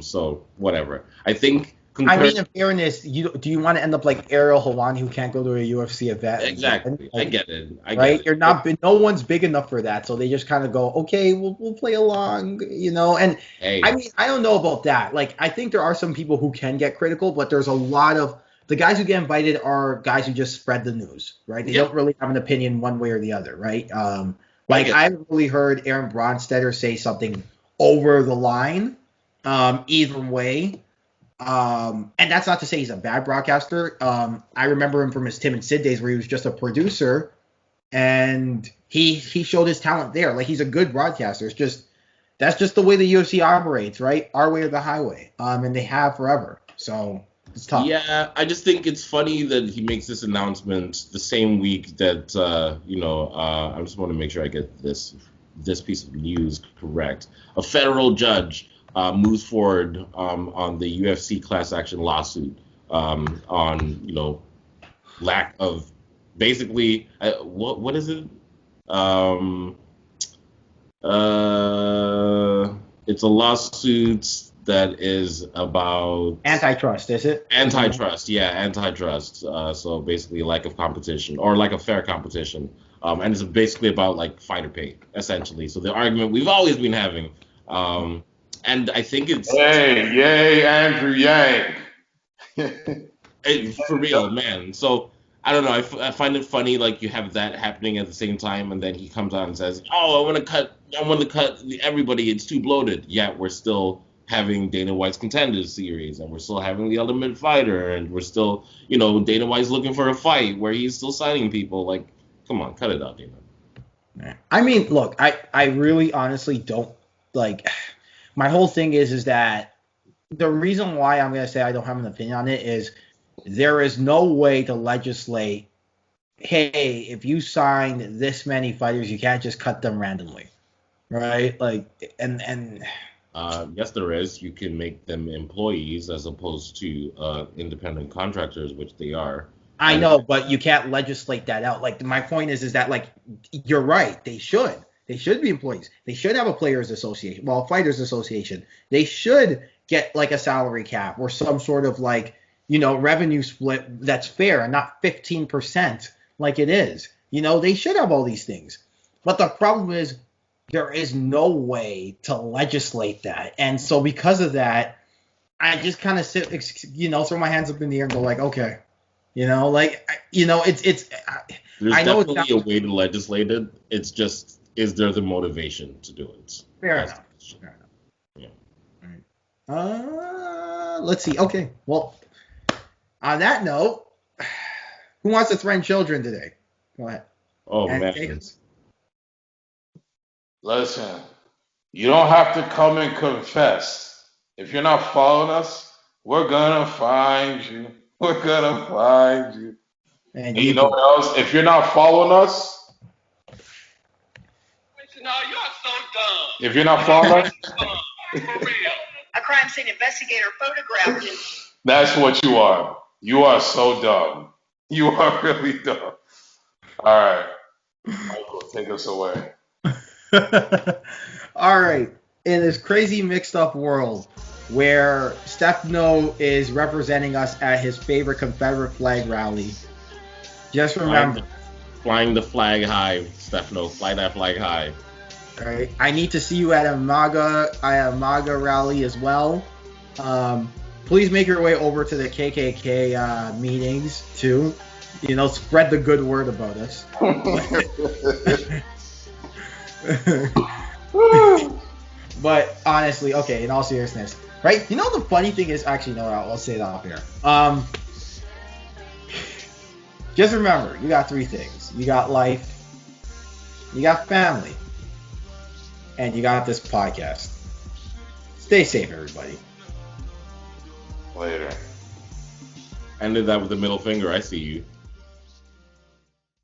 So whatever. I think I mean, in fairness, do you want to end up like Ariel Helwani, who can't go to a UFC event? exactly. I get it. Right? You're not. No one's big enough for that, so they just kind of go, okay, we'll play along, And Hey, I mean, I don't know about that. Like, I think there are some people who can get critical, but there's a lot of the guys who get invited are guys who just spread the news, right? They don't really have an opinion one way or the other, right? Like I haven't really heard Aaron Bronstetter say something over the line, either way. And that's not to say he's a bad broadcaster. I remember him from his Tim and Sid days where he was just a producer, and he showed his talent there. Like he's a good broadcaster. That's just the way the UFC operates, right? Our way or the highway. And they have forever. So it's tough. yeah, I just think it's funny that he makes this announcement the same week that I just want to make sure I get this piece of news correct. A federal judge moves forward on the UFC class action lawsuit on lack of basically what is it? It's a lawsuit that is about Antitrust, is it? antitrust. Yeah, antitrust. So basically, lack of competition or lack of fair competition. And it's basically about like fighter pay, essentially. So the argument we've always been having. And I think it's Hey, yay, Andrew Yang. for real, man. So I don't know. I find it funny, like you have that happening at the same time, and then he comes out and says, "Oh, I want to cut everybody. It's too bloated." Yet we're still having Dana White's Contenders series, and we're still having the Ultimate Fighter, and we're still, Dana White's looking for a fight where he's still signing people. Like, come on, cut it out, Dana. I mean, look, I really honestly don't like. My whole thing is that the reason why I'm gonna say I don't have an opinion on it is there is no way to legislate. Hey, if you sign this many fighters, you can't just cut them randomly, right? Like, and Yes, there is. You can make them employees as opposed to independent contractors, which they are. I know, but you can't legislate that out. Like my point is that like you're right. They should. They should be employees. They should have a players association. Well, a fighters association. They should get like a salary cap or some sort of like revenue split that's fair and not 15% like it is. They should have all these things. But the problem is there is no way to legislate that. And so because of that, I just kind of throw my hands up in the air and go like, okay. It's. There's I know definitely a way to legislate it. It's just, is there the motivation to do it? Fair enough. Yeah. Let's see. Okay. Well, on that note, who wants to threaten children today? Go ahead. Oh And man. take us. Listen, you don't have to come and confess. If you're not following us, we're gonna find you. We're gonna find you. And And you you know can. what else? If you're not following us, No, you are so dumb. if you're not following us, For real. A crime scene investigator photographed him. that's what you are. You are so dumb. You are really dumb. All right, Michael, take us away. All right. In this crazy mixed up world where Stefano is representing us at his favorite Confederate flag rally, just remember, Flying the flag high, Stefano. Fly that flag high. all right, I need to see you at a MAGA rally as well. Please make your way over to the KKK meetings too. Spread the good word about us. But honestly, okay, in all seriousness, right? The funny thing is, actually, no, I'll say that off here. Just remember, you got three things. You got life, you got family, and you got this podcast. Stay safe, everybody. Later. Ended that with the middle finger. I see you.